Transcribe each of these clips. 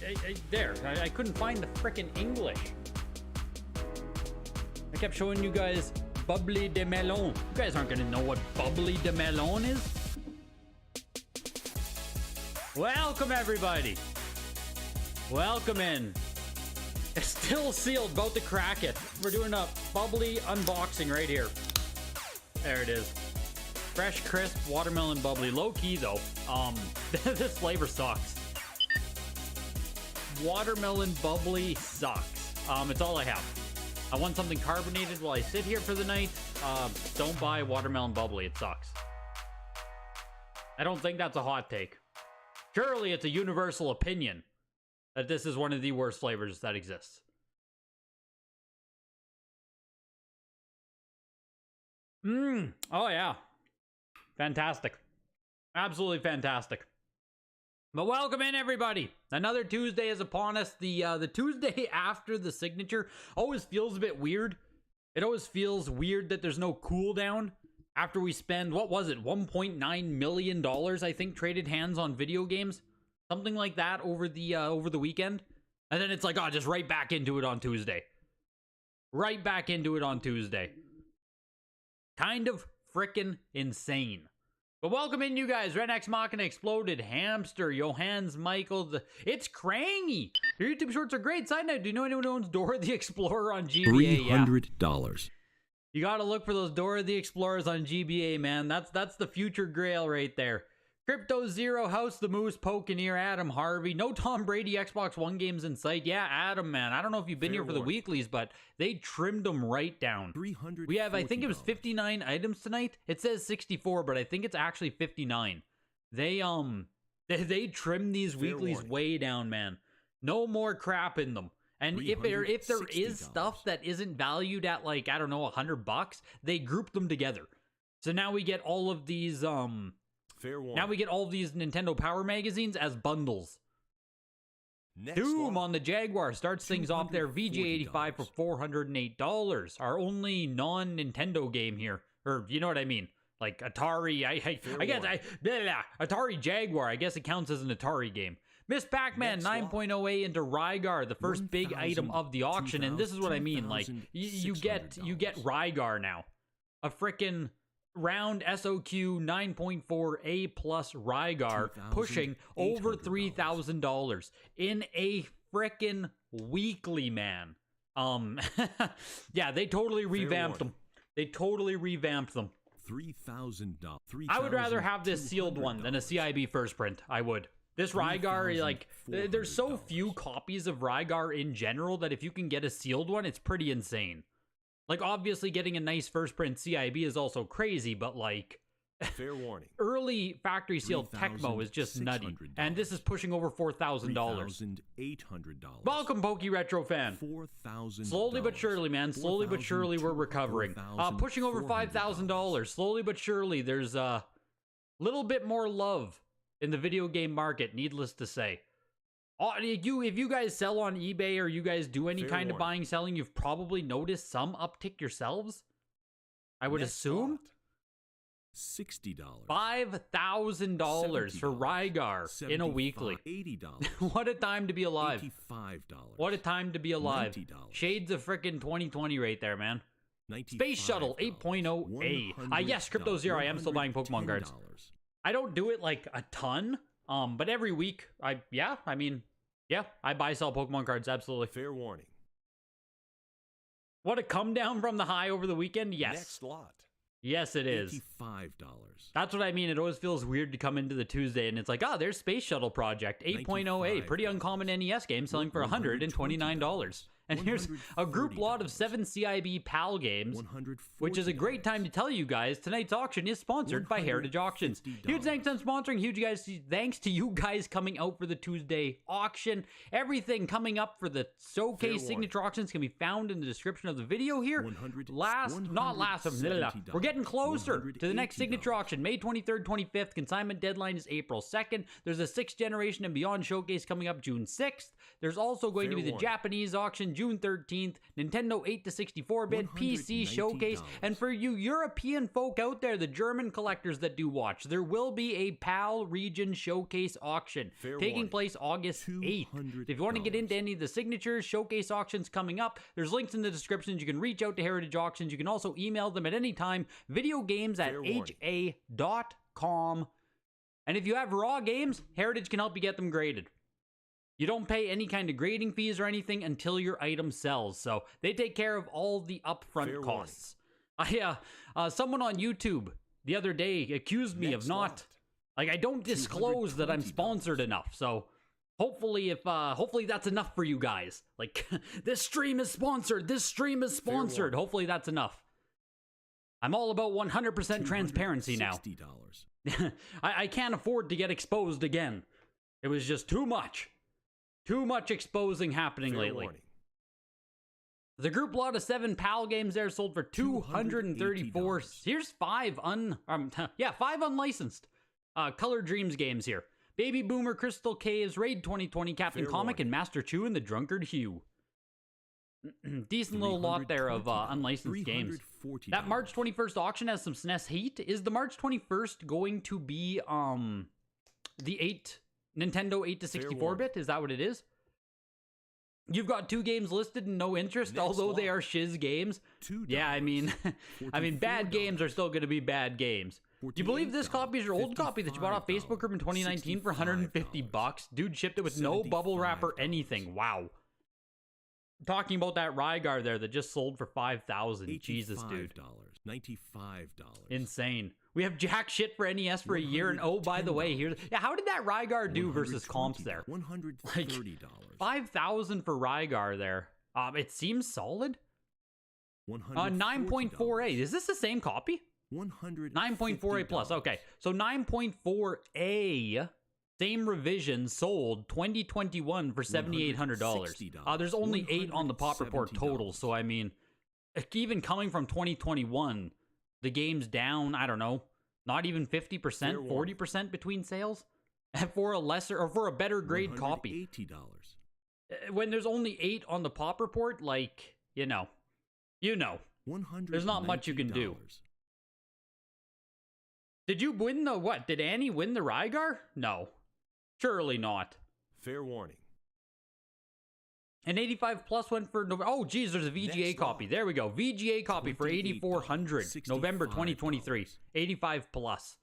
I couldn't find the frickin' English. I kept showing you guys Bubbly de Melon. You guys aren't gonna know what Bubbly de Melon is. Welcome, everybody. Welcome in. It's still sealed, about to crack it. We're doing a bubbly unboxing right here. There it is. Fresh, crisp, watermelon bubbly. Low key though. This flavor sucks. Watermelon bubbly sucks. It's all I have. I want something carbonated while I sit here for the night. Don't buy watermelon bubbly. It sucks. I don't think that's a hot take. Surely it's a universal opinion that this is one of the worst flavors that exists. Oh yeah. Fantastic. Absolutely fantastic. But welcome in, everybody. Another Tuesday is upon us. The Tuesday after the signature always feels a bit weird. It always feels weird that there's no cooldown after we spend, what was it, $1.9 million, I think, traded hands on video games. Something like that over the weekend. And then it's like, oh, just right back into it on Tuesday. Right back into it on Tuesday. Kind of frickin' insane. But welcome in, you guys. Red X Machina Exploded, Hamster, Johannes Michael, it's Crangy. Your YouTube shorts are great. Side note, do you know anyone who owns Dora the Explorer on GBA? $300. Yeah. You gotta look for those Dora the Explorers on GBA, man. That's the future grail right there. Crypto Zero, House the Moose, Pokeneer, Adam Harvey. No Tom Brady Xbox One games in sight. Yeah, Adam, man. I don't know if you've been here for the weeklies, but they trimmed them right down. We have, I think it was 59 items tonight. It says 64, but I think it's actually 59. They trimmed these weeklies way down, man. No more crap in them. And if there is stuff that isn't valued at, like, I don't know, $100, they group them together. So now we get all of these now we get all of these Nintendo Power magazines as bundles. Doom on the Jaguar starts things off there. VG85 for $408. Our only non-Nintendo game here. Or, you know what I mean? Like Atari, Atari Jaguar, I guess it counts as an Atari game. Miss Pac-Man 9.08 into Rygar, the first big item of the auction. And this is what I mean. Like, you get Rygar now. A frickin' round SOQ 9.4 A plus Rygar pushing over $3,000 in a frickin' weekly, man. Yeah, they totally revamped them. They totally revamped them. $3,000. I would rather have this sealed one than a CIB first print. I would. This Rygar, like, there's so few copies of Rygar in general that if you can get a sealed one, it's pretty insane. Like, obviously, getting a nice first print CIB is also crazy, but, like, fair warning. Early factory sealed Tecmo is just nutty. And this is pushing over $4,000. $3,800. Welcome, Pokey Retro fan. $4,000. Slowly but surely, man. Slowly but surely, we're recovering. Pushing over $5,000. Slowly but surely, there's a little bit more love in the video game market, needless to say. If you guys sell on eBay or you guys do any kind of buying, selling, you've probably noticed some uptick yourselves. I would assume. $60. $5,000 for Rygar in a weekly. $80. What a time to be alive. $85. What a time to be alive. $90. Shades of frickin' 2020 right there, man. Space Shuttle 8.0A. Yes, Crypto Zero, I am still buying Pokemon cards. I don't do it like a ton. But every week, I buy, sell Pokemon cards, absolutely. Fair warning. What a come down from the high over the weekend? Yes. Next lot. Yes, it is. $85. That's what I mean. It always feels weird to come into the Tuesday and it's like, oh, there's Space Shuttle Project 8.0A, pretty uncommon NES game selling for $129. And here's a group lot of 7 CIB PAL games, which is a great time to tell you guys tonight's auction is sponsored by Heritage Auctions. Huge thanks on sponsoring. Huge thanks to you guys coming out for the Tuesday auction. Everything coming up for the showcase signature auctions can be found in the description of the video here. We're getting closer to the next signature auction, May 23rd, 25th. Consignment deadline is April 2nd. There's a 6th generation and beyond showcase coming up June 6th. There's also going to be the Japanese auction and June 13th, Nintendo 8 to 64-bit PC showcase. And for you European folk out there, the German collectors that do watch, there will be a PAL region showcase auction taking place August 8th. If you want to get into any of the signatures, showcase auctions coming up, there's links in the description. You can reach out to Heritage Auctions. You can also email them at any time, videogames@ha.com. And if you have raw games, Heritage can help you get them graded. You don't pay any kind of grading fees or anything until your item sells, so they take care of all the upfront costs. Someone on YouTube the other day accused me of not, like, I don't disclose that I'm sponsored enough, so hopefully that's enough for you guys. Like, this stream is sponsored, hopefully that's enough. I'm all about 100% transparency now. I can't afford to get exposed again. It was just too much. Too much exposing happening lately. The group lot of 7 PAL games there sold for $234. Here's 5 5 unlicensed Color Dreams games here. Baby Boomer, Crystal Caves, Raid 2020, Captain Comic, and Master Chew and the Drunkard Hue. Decent little lot there of unlicensed games. That March 21st auction has some SNES heat. Is the March 21st going to be the Nintendo 8 to 64-bit? Is that what it is? You've got 2 games listed and no interest, although they are shiz games. Yeah, I mean, bad games are still going to be bad games. Do you believe this copy is your old copy that you bought off Facebook group in 2019 for $150? Dude shipped it with no bubble wrap or anything. Wow. Talking about that Rygar there that just sold for $5,000. Jesus, dude. $95. Insane. We have jack shit for NES for a year, and oh, by the way, how did that Rygar do versus comps there? $130. Like, $5,000 for Rygar there. It seems solid. 9.48. Is this the same copy? 9.48 plus. Okay, so 9.4A. Same revision sold 2021 for $7,800. There's only 8 on the pop report total, so I mean, even coming from 2021, the game's down, I don't know, not even 50%, 40% between sales for a lesser or for a better grade copy. $80. When there's only 8 on the pop report, like, you know, there's not much you can do. Did you win the what? Did Annie win the Rygar? No. Surely not. Fair warning. An 85 plus went for November. Oh, geez, there's a VGA copy. There we go. VGA copy for $8,400. November 2023. 85 plus.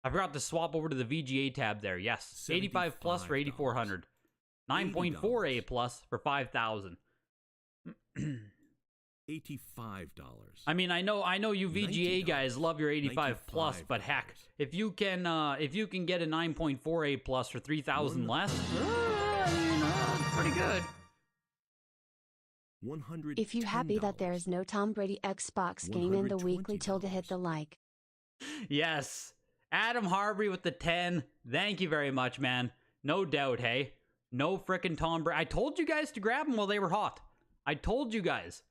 I forgot to swap over to the VGA tab there. Yes. 85 plus for $8,400. 9.4A plus for $5,000. $85. I mean, I know you VGA guys love your 85 plus, but heck, if you can get a 9.4A plus for $3,000 less, pretty good. If you happy that there is no Tom Brady Xbox game in the weekly tilde, hit the like. Yes, Adam Harvey with the 10. Thank you very much, man. No doubt, hey, no frickin' Tom Brady. I told you guys to grab them while they were hot. I told you guys.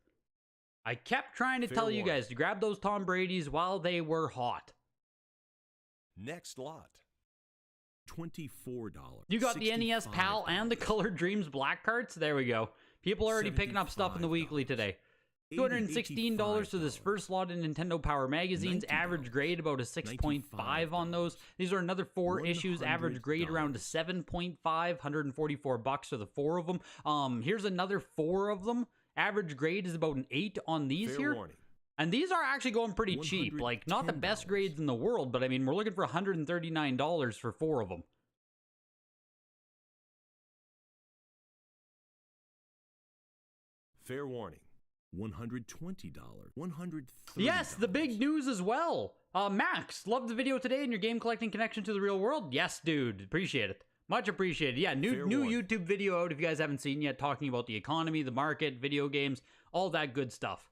I kept trying to tell you guys to grab those Tom Brady's while they were hot. Next lot. $24. You got the NES PAL and the Color Dreams black carts? There we go. People are already picking up stuff in the weekly today. $216 for this first lot of Nintendo Power magazines. Average grade about a 6.5 on those. These are another 4 issues. Average grade around a 7.5. $144 for the 4 of them. Here's another 4 of them. Average grade is about an 8 on these here. And these are actually going pretty cheap. Like, not the best grades in the world, but I mean, we're looking for $139 for 4 of them. Fair warning. $120. $130. Yes, the big news as well. Max, loved the video today and your game collecting connection to the real world. Yes, dude. Appreciate it. Much appreciated. Yeah, new YouTube video out if you guys haven't seen yet, talking about the economy, the market, video games, all that good stuff.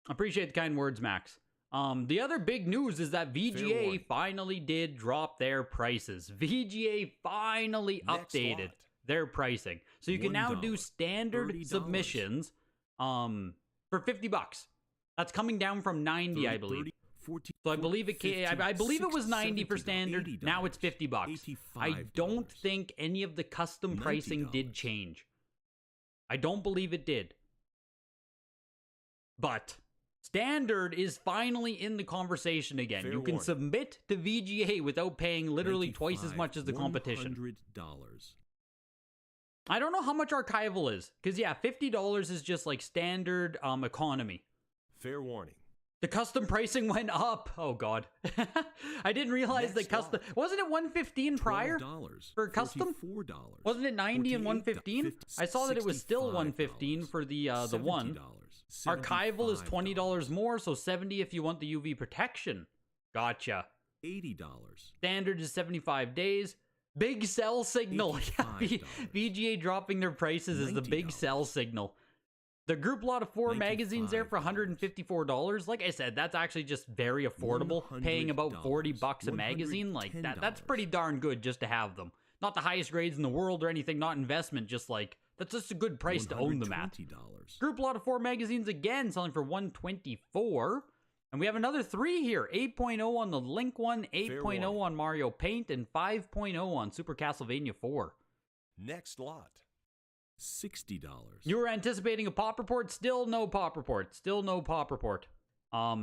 Appreciate the kind words, Max. The other big news is that VGA finally did drop their prices. VGA finally updated their pricing. So you can now do standard submissions for $50. That's coming down from 90, I believe. So I believe it was 90 for standard. Now it's $50. I don't think any of the custom pricing did change. I don't believe it did. But standard is finally in the conversation again. Fair you can warning. submit to VGA without paying literally twice as much as the competition. $100. I don't know how much archival is, because yeah, $50 is just like standard economy. Fair warning. The custom pricing went up. Oh god. I didn't realize that custom wasn't it $115 prior for custom? $44. Wasn't it 90 and $115? I saw that it was still $115 for the one. Archival is $20 more, so $70 if you want the UV protection. Gotcha. $80. Standard is 75 days. Big sell signal. VGA dropping their prices is the big sell signal. The group lot of 4 magazines there for $154. Like I said, that's actually just very affordable. Paying about $40 a magazine, like that's pretty darn good just to have them. Not the highest grades in the world or anything, not investment, just like that's just a good price to own them at. Group lot of 4 magazines again selling for $124. And we have another 3 here. 8.0 on the Link one, 8.0 on Mario Paint, and 5.0 on Super Castlevania 4. Next lot. $60. You were anticipating a pop report? Still no pop report. Still no pop report.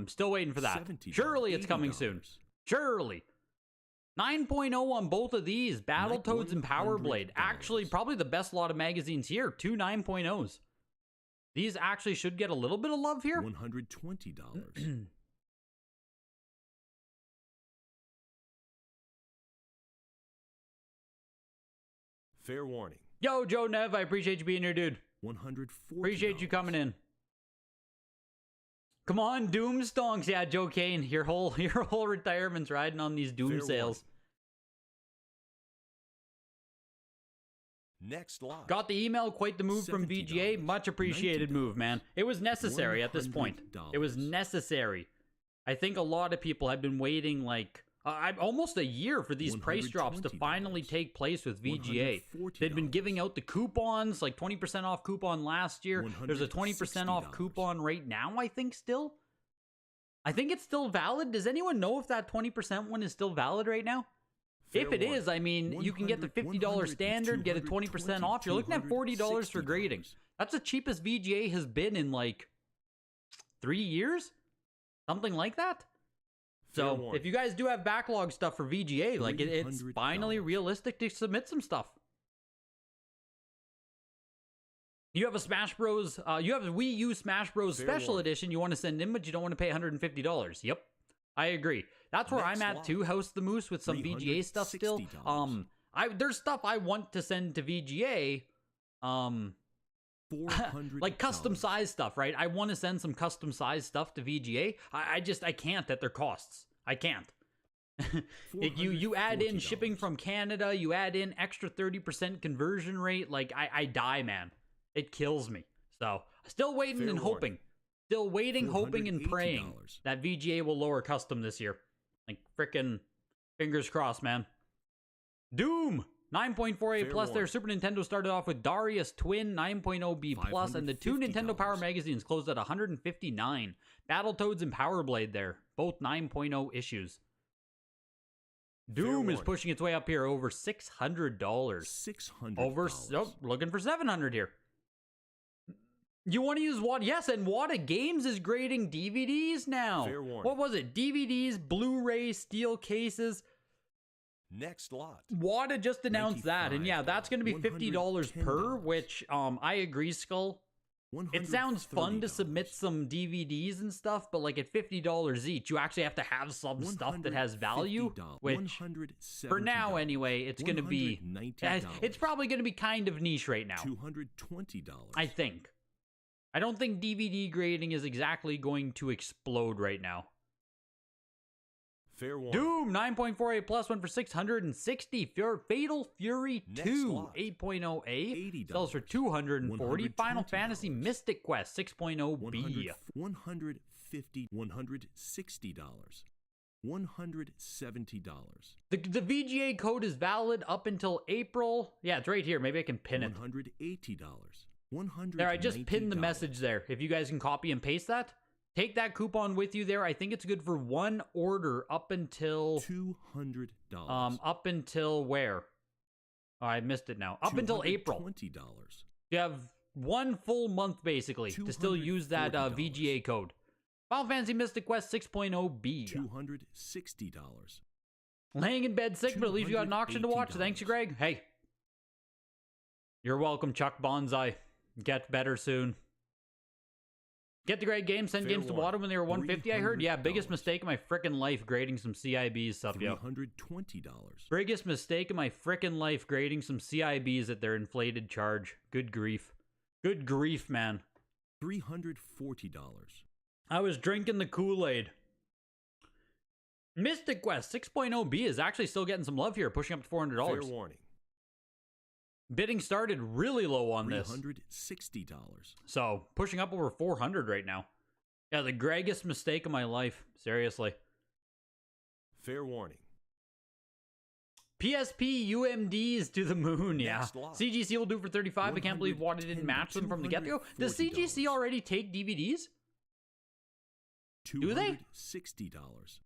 Still waiting for that. $70, Surely it's coming soon. Surely. 9.0 on both of these. Battletoads and Power Blade. Actually, probably the best lot of magazines here. 2 9.0s. These actually should get a little bit of love here. $120. Fair warning. Yo, Joe Nev, I appreciate you being here, dude. $140. Appreciate you coming in. Come on, Doom Stonks. Yeah, Joe Kane, your whole retirement's riding on these Doom Fair sales. Warning. Next lot. Got the email, quite the move from VGA. $70. Much appreciated $90. move, man. It was necessary at this point. It was necessary. I think a lot of people have been waiting like almost a year for these price drops to finally take place with VGA. They'd been giving out the coupons, like 20% off coupon last year. There's a 20% off coupon right now, I think still. I think it's still valid. Does anyone know if that 20% one is still valid right now? If it is, I mean, you can get the $50 standard, get a 20% off. You're looking at $40 for grading. That's the cheapest VGA has been in like 3 years? Something like that? So, if you guys do have backlog stuff for VGA, like it's finally realistic to submit some stuff. You have a Smash Bros. You have a Wii U Smash Bros. Special Edition you want to send in, but you don't want to pay $150. Yep, I agree. That's where I'm at too, House the Moose, with some VGA stuff still. There's stuff I want to send to VGA. Like custom size stuff, right? I want to send some custom size stuff to VGA. I can't at their costs. I can't. you add in shipping from Canada, you add in extra 30% conversion rate, like I die, man. It kills me. So still waiting and hoping. Still waiting, hoping, and praying that VGA will lower custom this year. Like frickin' fingers crossed, man. Doom! 9.48 plus there. Super Nintendo started off with Darius Twin 9.0 B plus, and the 2 Nintendo Power magazines closed at 159. Battletoads and Power Blade there, both 9.0 issues. Doom is pushing its way up here over $600. $600. Looking for 700 here. You want to use Wada? Yes, and Wada Games is grading DVDs now. What was it? DVDs, Blu-ray, steel cases. Next lot. Wada just announced that, and yeah, that's going to be $50 per, which I agree, Skull. It sounds fun to submit some DVDs and stuff, but like at $50 each, you actually have to have some stuff that has value, which for now anyway, it's going to be, it's probably going to be kind of niche right now. $220. I think. I don't think DVD grading is exactly going to explode right now. Fair warning. Doom 9.48 plus went for $660. Fatal Fury 2 8.0A sells for $240. Final Fantasy Mystic Quest 6.0B $150. $160. $170. The VGA code is valid up until April. Yeah, it's right here. Maybe I can pin it. $180. $190. There, I just pinned the message there. If you guys can copy and paste that. Take that coupon with you there. I think it's good for one order up until $200. Up until where? Oh, I missed it now. Up until April. $20. You have one full month basically to still use that VGA code. Final Fantasy Mystic Quest 6.0B. $260. Laying in bed sick, but at least you got an auction to watch. Thanks, you, Greg. Hey. You're welcome, Chuck Bonsai. Get better soon. Get the great game, send games to Water when they were 150, I heard. Yeah, biggest mistake of my frickin' life grading some CIBs stuff, yo. $320. Biggest mistake of my frickin' life grading some CIBs at their inflated charge. Good grief. Good grief, man. $340. I was drinking the Kool-Aid. Mystic Quest 6.0B is actually still getting some love here, pushing up to $400. Fair warning. Bidding started really low on this. $360. So, pushing up over 400 right now. Yeah, the greggest mistake of my life. Seriously. Fair warning. PSP UMDs to the moon, yeah. CGC will do for 35. I can't believe Wada didn't match them from the get-go. Does CGC already take DVDs? Do they? $260.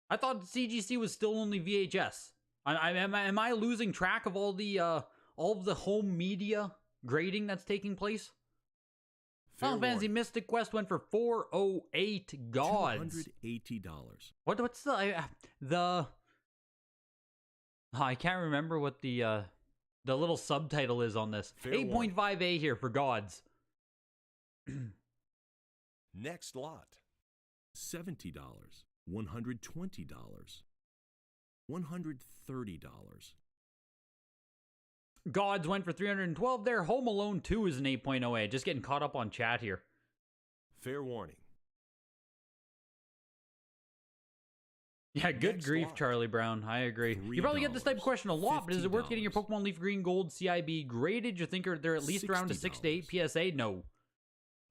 I thought CGC was still only VHS. Am I losing track of all of the home media grading that's taking place? Final Fantasy Mystic Quest went for $408 gods. $280. What's the I can't remember what the little subtitle is on this. 8.5A here for gods. Next lot. $70. $120. $130. Gods went for $312 there. Home Alone 2 is an 8.0A. Just getting caught up on chat here. Fair warning. Yeah, good grief, Charlie Brown. I agree. You probably get this type of question a lot, but is it worth getting your Pokemon Leaf Green Gold CIB graded? You think they're at least around a 6 to 8 PSA? No.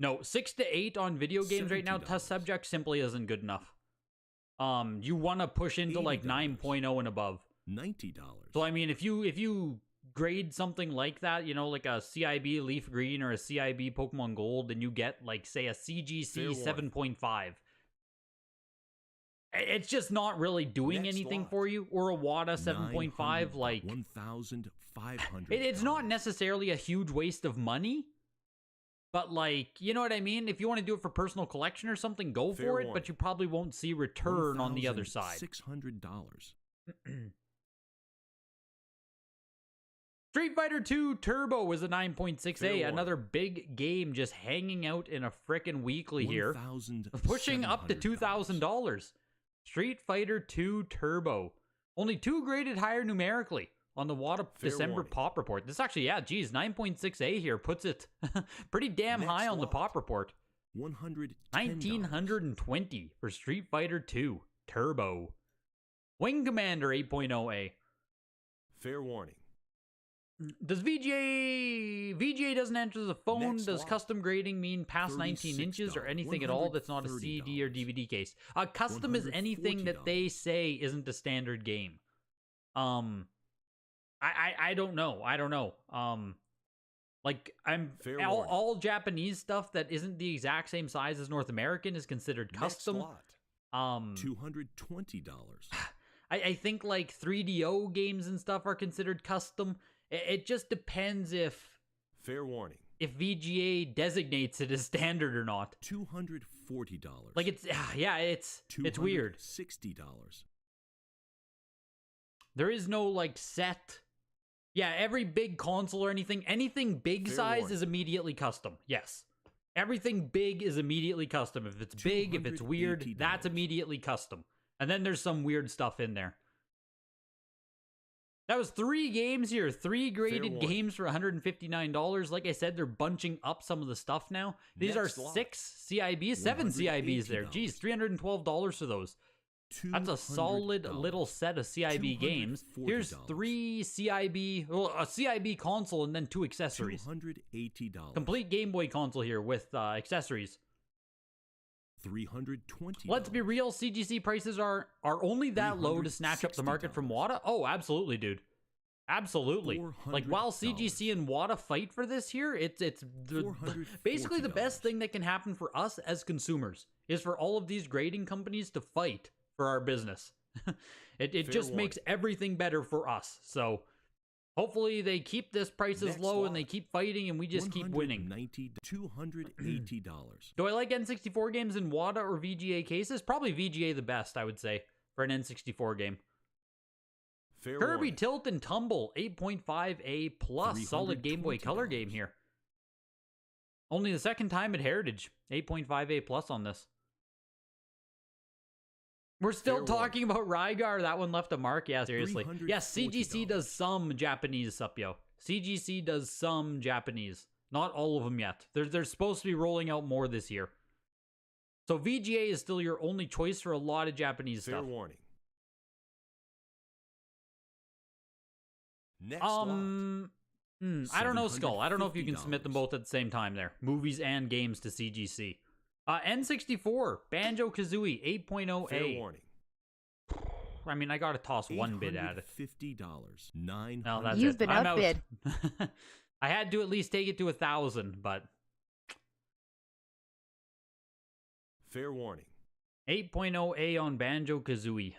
No, 6 to 8 on video games right now, test subject simply isn't good enough. You want to push into like 9.0 and above. $90. So I mean, if you grade something like that, you know, like a CIB Leaf Green or a CIB Pokemon Gold, and you get like say a CGC 7.5, it's just not really doing anything for you. Or a WADA 7.5, like $1,500. It's not necessarily a huge waste of money. But, like, you know what I mean? If you want to do it for personal collection or something, go for it, but you probably won't see return on the other side. $600. Street Fighter 2 Turbo was a 9.6A, another big game just hanging out in a frickin' weekly here. Pushing up to $2,000. Street Fighter 2 Turbo. Only 2 graded higher numerically on the WADA December pop report. This actually, yeah, geez, 9.6A here puts it pretty damn high on the pop report. $1,920 for Street Fighter 2 Turbo. Wing Commander 8.0A. Fair warning. Does VGA doesn't enter the phone? Does custom grading mean past 19 inches or anything at all that's not a CD or DVD case? Custom is anything that they say isn't a standard game. I don't know. I don't know. Like all Japanese stuff that isn't the exact same size as North American is considered custom. $220. I think like 3DO games and stuff are considered custom. It just depends if fair warning. If VGA designates it as standard or not. $240. Like it's weird. $60. There is no like set. Yeah, every big console or anything big size is immediately custom. Yes. Everything big is immediately custom. If it's big, if it's weird, that's immediately custom. And then there's some weird stuff in there. That was 3 games here. 3 graded games for $159. Like I said, they're bunching up some of the stuff now. These are 6 CIBs, 7 CIBs there. Geez, $312 for those. That's a solid little set of CIB games. Here's 3 CIB, well, a CIB console and then 2 accessories. $280. Complete Game Boy console here with accessories. $320. Let's be real, CGC prices are only that low to snatch up the market from WADA? Oh, absolutely, dude. Absolutely. Like, while CGC and WADA fight for this here, it's basically the best thing that can happen for us as consumers is for all of these grading companies to fight for our business. It just makes everything better for us. So Hopefully they keep this prices low and they keep fighting and we just keep winning. $280. Do I like N64 games in WADA or VGA cases? Probably VGA the best, I would say, for an N64 game. Fair Kirby warning. Tilt and Tumble, 8.5A plus. Solid Game Boy Color game here. Only the second time at Heritage. 8.5A plus on this. We're still talking about Rygar. That one left a mark. Yeah, seriously. Yes, CGC does some Japanese, Supyo. CGC does some Japanese. Not all of them yet. They're supposed to be rolling out more this year. So VGA is still your only choice for a lot of Japanese Fair stuff. warning. Next lot. I don't know, Skull. I don't know if you can submit them both at the same time there. Movies and games to CGC. N64, Banjo-Kazooie, 8.0A. Fair warning. I mean, I gotta toss one bid at it. $50. No, that's You've it. been I'm out. outbid. I had to at least take it to 1,000, but Fair warning. 8.0A on Banjo-Kazooie.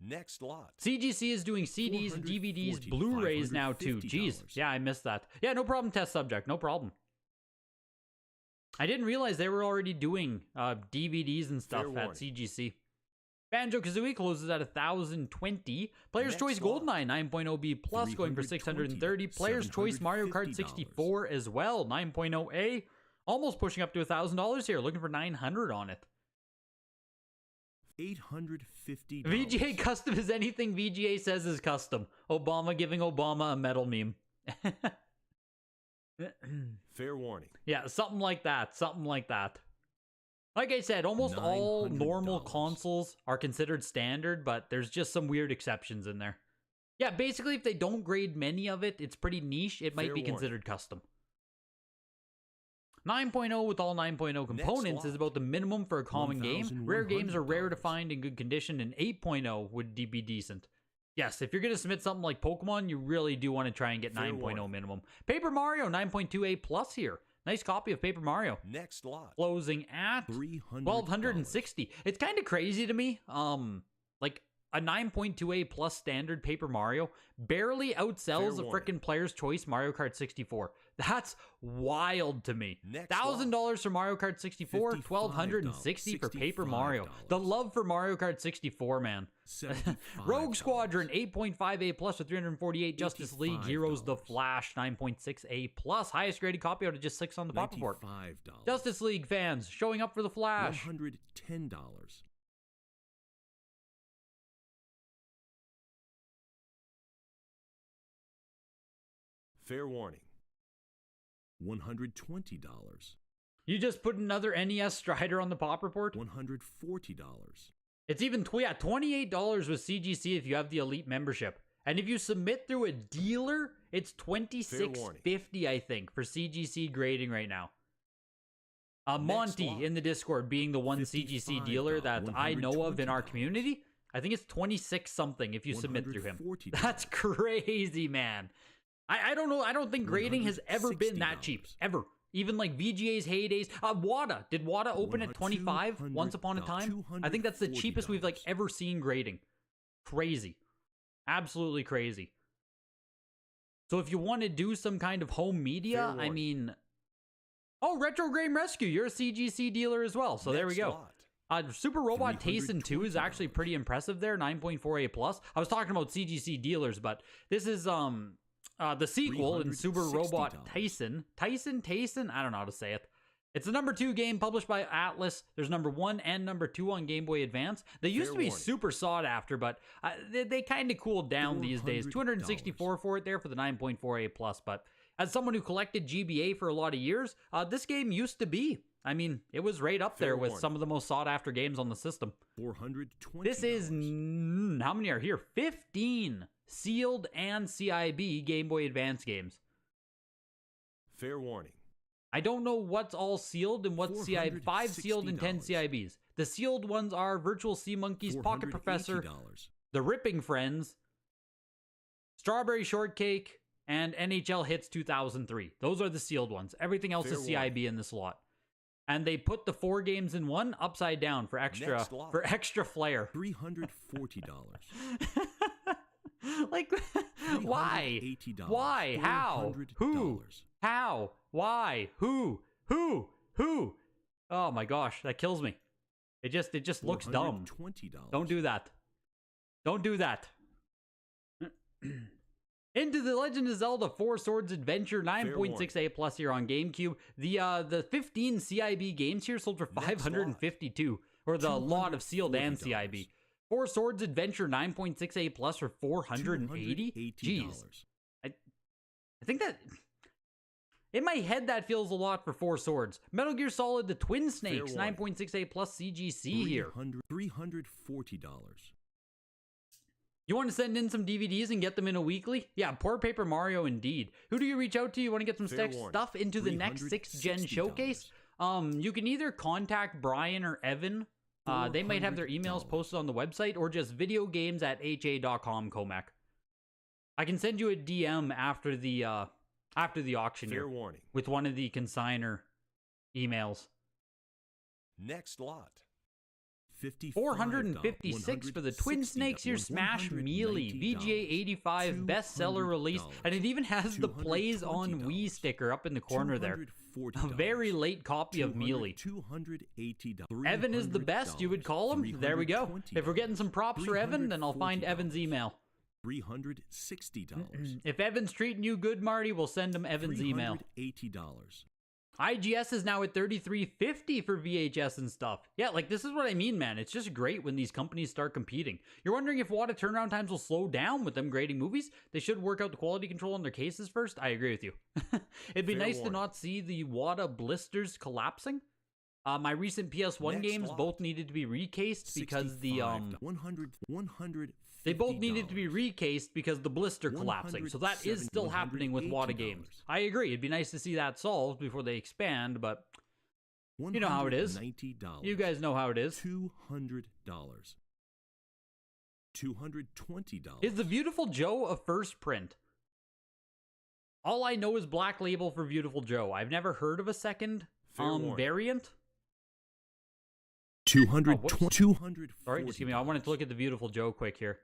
Next lot. CGC is doing CDs, DVDs, Blu-rays now too. Jeez. Yeah, I missed that. Yeah, no problem, test subject. No problem. I didn't realize they were already doing DVDs and stuff at CGC. Banjo-Kazooie closes at 1,020. Player's Choice GoldenEye 9.0B plus going for 630. Player's Choice Mario Kart 64 as well, 9.0A. Almost pushing up to $1,000 here. Looking for 900 on it. $850. VGA custom is anything VGA says is custom. Obama giving Obama a medal meme. Fair warning. Yeah, something like that. Something like that. Like I said, almost all normal consoles are considered standard, but there's just some weird exceptions in there. Yeah, basically, if they don't grade many of it, it's pretty niche. It might be considered custom. 9.0 with all 9.0 components is about the minimum for a common game. Rare games are rare to find in good condition, and 8.0 would be decent. Yes, if you're going to submit something like Pokemon, you really do want to try and get 9.0 minimum. Paper Mario, 9.2A plus here. Nice copy of Paper Mario. Next lot. Closing at $1,260. It's kind of crazy to me. Like a 9.2A plus standard Paper Mario barely outsells a frickin' Player's Choice Mario Kart 64. That's wild to me. $1,000 for Mario Kart 64, $1,260 for Paper Mario. The love for Mario Kart 64, man. Rogue Squadron 8.5A plus with 348. Justice League Heroes The Flash 9.6A plus. Highest graded copy out of just 6 on the pop report. Justice League fans showing up for The Flash. $110. Fair warning. $120. You just put another NES Strider on the pop report? $140. It's even $28 with CGC if you have the Elite membership. And if you submit through a dealer, it's $26.50, I think, for CGC grading right now. Monty in the Discord being the one CGC dealer that I know of in our community. I think it's 26 something if you submit through him. That's crazy, man. I don't know. I don't think grading has ever been that cheap. Ever. Even like VGA's heydays. WADA. Did WADA open at 25 once upon a time? I think that's the cheapest we've like ever seen grading. Crazy. Absolutely crazy. So if you want to do some kind of home media, I mean... Oh, Retro Game Rescue. You're a CGC dealer as well. So there we go. Super Robot Tayson 2 is actually pretty impressive there. 9.4A plus. I was talking about CGC dealers, but this is... the sequel in Super Robot Tayson. Tayson? I don't know how to say it. It's the number 2 game published by Atlas. There's number 1 and number 2 on Game Boy Advance. They used to be super sought after, but they kind of cooled down these days. $264 for it there for the 9.4A plus, but as someone who collected GBA for a lot of years, this game used to be. I mean, it was right up there with some of the most sought after games on the system. $420. This is, how many are here? 15 sealed and CIB Game Boy Advance games. Fair warning. I don't know what's all sealed and what's CIB. 5 sealed and 10 CIBs. The sealed ones are Virtual Sea Monkeys, Pocket Professor, The Ripping Friends, Strawberry Shortcake, and NHL Hits 2003. Those are the sealed ones. Everything else is CIB in this lot. And they put the 4 games in one upside down for extra flair. $340. Like, Why? $380. Why? How? Who? $400. How? Why? Who? Who? Oh my gosh, that kills me. It just looks dumb. $420. Don't do that. Don't do that. Into the Legend of Zelda 4 Swords Adventure 9.6A plus here on GameCube. The 15 CIB games here sold for 552, or the lot of sealed and CIB. 4 Swords Adventure 9.6A plus for 480. Jeez, I think that in my head that feels a lot for 4 Swords. Metal Gear Solid: The Twin Snakes 9.6A plus CGC here. $340. You want to send in some DVDs and get them in a weekly? Yeah, Poor Paper Mario indeed. Who do you reach out to? You want to get some stuff into the next 6th gen showcase? You can either contact Brian or Evan. They might have their emails posted on the website, or just videogames@ha.com, Comac. I can send you a DM after the auction here with one of the consigner emails. Next lot. 456 for the Twin Snakes here. Smash Melee VGA 85 bestseller release, and it even has the Plays on Wii sticker up in the corner there. A very late copy of Melee. Evan is the best, you would call him. There we go. If we're getting some props for Evan, then I'll find Evan's email. $360. If Evan's treating you good, Marty, we'll send him Evan's email. $80. IGS is now at $33.50 for VHS and stuff. Yeah, like, this is what I mean, man. It's just great when these companies start competing. You're wondering if WADA turnaround times will slow down with them grading movies? They should work out the quality control on their cases first. I agree with you. It'd be nice to not see the WADA blisters collapsing. My recent PS1 games both needed to be recased because the they both needed to be recased because the blister collapsing. So that is still happening with WADA games. I agree. It'd be nice to see that solved before they expand, but you know how it is. You guys know how it is. $200. $220. Is the Beautiful Joe a first print? All I know is Black Label for Beautiful Joe. I've never heard of a second variant. 200. Sorry, just give me. I wanted to look at the Beautiful Joe quick here.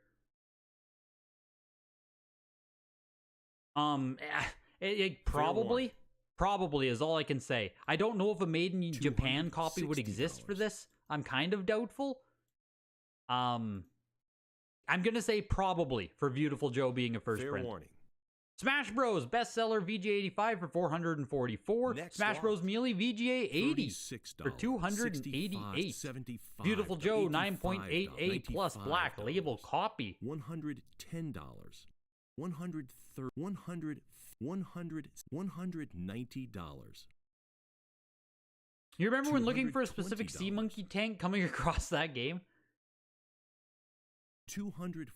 Probably is all I can say. I don't know if a made in Japan copy would exist for this. I'm kind of doubtful. I'm gonna say probably for Beautiful Joe being a first print. Warning. Smash Bros. Bestseller VGA 85 for 444. Smash Bros. Melee VGA 80 for 288. Beautiful Joe 9.8A plus Black Label copy. $110. $190. You remember when looking for a specific Sea Monkey tank coming across that game? $240.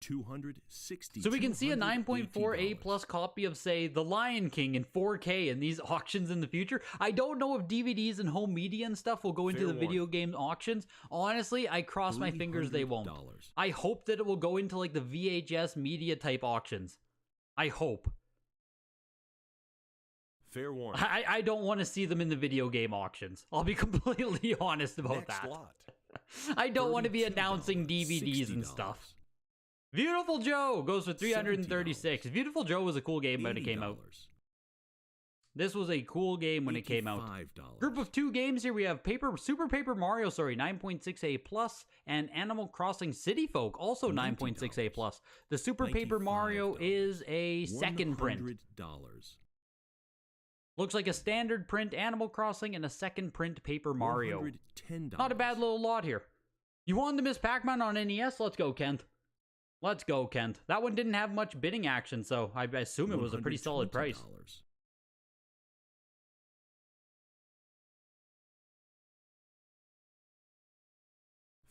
$260. So we can see a 9.4A plus copy of, say, The Lion King in 4K in these auctions in the future. I don't know if DVDs and home media and stuff will go into the video game auctions. Honestly, I cross my fingers they won't. I hope that it will go into like the VHS media type auctions. I hope. Fair warning. I don't want to see them in the video game auctions. I'll be completely honest about that. I don't want to be announcing DVDs and stuff. Beautiful Joe goes for 336. Beautiful Joe was a cool game when it came out. This was a cool game when it came out. Group of 2 games here. We have Super Paper Mario, 9.6A plus, and Animal Crossing City Folk, also 9.6A plus. The Super Paper Mario is a second print. Looks like a standard print Animal Crossing and a second print Paper Mario. Not a bad little lot here. You won the Miss Pac-Man on NES? Let's go, Kent. Let's go, Kent. That one didn't have much bidding action, so I assume it was a pretty solid price.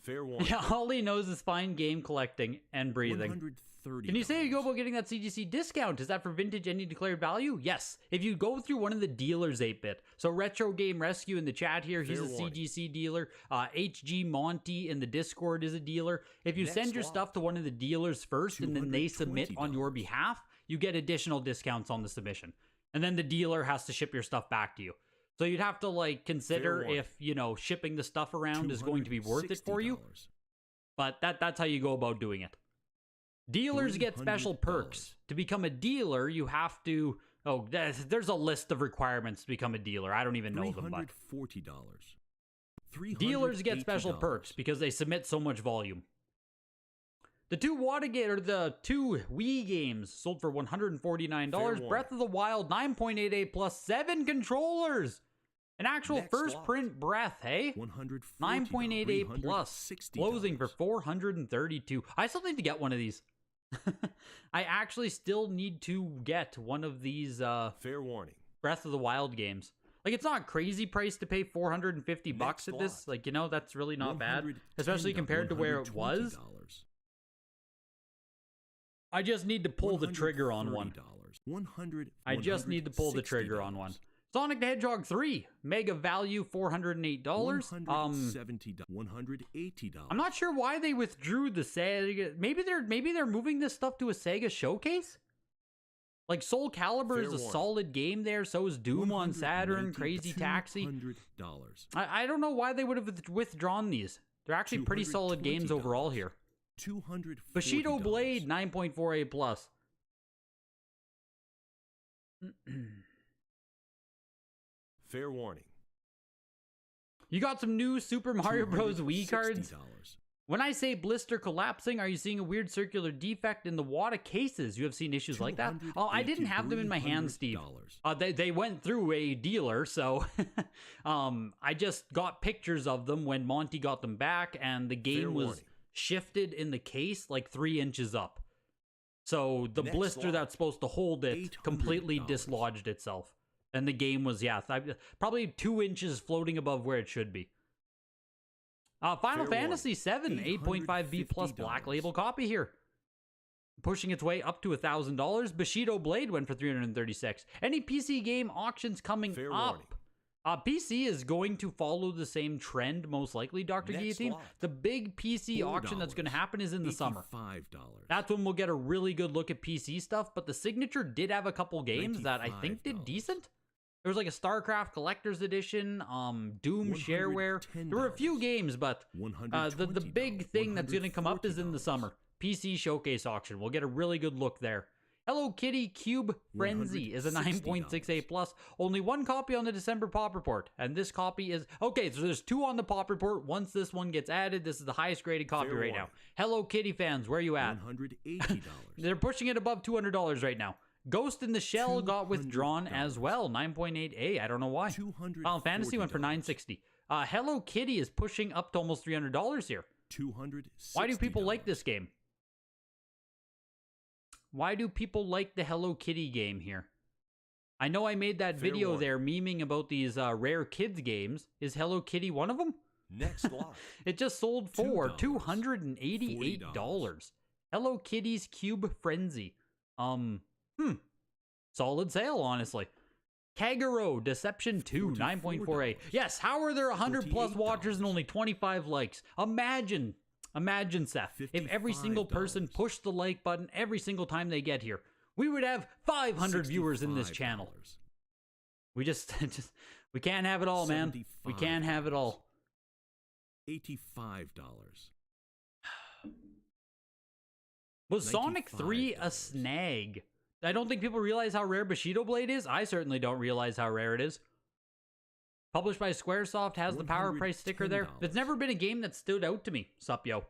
Fair warning. Yeah, all he knows is fine game collecting and breathing. Can you say you go about getting that CGC discount? Is that for vintage any declared value? Yes. If you go through one of the dealers 8-bit. So Retro Game Rescue in the chat here, he's a CGC dealer. HG Monty in the Discord is a dealer. If you send your stuff to one of the dealers first and then they submit on your behalf, you get additional discounts on the submission. And then the dealer has to ship your stuff back to you. So you'd have to like consider if, you know, shipping the stuff around is going to be worth it for you. But that's how you go about doing it. Dealers get special perks. To become a dealer, you have to... Oh, there's a list of requirements to become a dealer. I don't even know them, but... $340. Dealers get special perks because they submit so much volume. The two Wii games sold for $149. Breath of the Wild 9.88 plus 7 controllers. An actual first print Breath, hey? 9.88 plus, closing for $432. I still need to get one of these. I actually still need to get one of these fair warning. Breath of the Wild games. Like, it's not a crazy price to pay $450 at this. Like, you know, that's really not bad, especially compared to where it was. I just need to pull the trigger on one. I just need to pull the trigger on one. Sonic the Hedgehog 3, mega value $408. $180. I'm not sure why they withdrew the Sega. Maybe they're moving this stuff to a Sega showcase. Like Soul Calibur is a solid game there. So is Doom on Saturn, Crazy Taxi. I don't know why they would have withdrawn these. They're actually pretty solid games overall here. Bushido Blade 9.48 plus. Fair warning. You got some new Super Mario Bros. Wii cards? When I say blister collapsing, are you seeing a weird circular defect in the WATA cases? You have seen issues like that? Oh, I didn't have them in my hand, Steve. They went through a dealer, so I just got pictures of them when Monty got them back, and the game was shifted in the case like 3 inches up. So the blister that's supposed to hold it completely dislodged itself. And the game was, probably 2 inches floating above where it should be. Final Fantasy VII, 8.5B plus Black Label copy here. Pushing its way up to $1,000. Bushido Blade went for $336. Any PC game auctions coming up? PC is going to follow the same trend, most likely, Dr. Guillotine. The big PC auction that's going to happen is in the summer. That's when we'll get a really good look at PC stuff, but the Signature did have a couple games that I think did decent. There was like a StarCraft Collector's Edition, Doom Shareware. There were a few games, but the big thing that's going to come up is in the summer. PC Showcase Auction. We'll get a really good look there. Hello Kitty Cube Frenzy is a 9.68 plus. Only one copy on the December Pop Report. And this copy is... Okay, so there's 2 on the Pop Report. Once this one gets added, this is the highest graded copy right now. Hello Kitty fans, where you at? $180. They're pushing it above $200 right now. Ghost in the Shell got withdrawn as well. 9.8A. I don't know why. Final Fantasy went for $960. Hello Kitty is pushing up to almost $300 here. Why do people like this game? Why do people like the Hello Kitty game here? I know I made that video there memeing about these rare kids games. Is Hello Kitty one of them? Next lot. It just sold for $288. Hello Kitty's Cube Frenzy. Solid sale, honestly. Kagero Deception 2, 9.48. Yes, how are there 100 plus watchers and only 25 likes? Imagine, Seth, if every single person pushed the like button every single time they get here. We would have 500 viewers in this channel. We just we can't have it all, man. We can't have it all. $85. Was Sonic 3 a snag? I don't think people realize how rare Bushido Blade is. I certainly don't realize how rare it is. Published by Squaresoft, has the Power Price sticker there. It's never been a game that stood out to me, sup yo.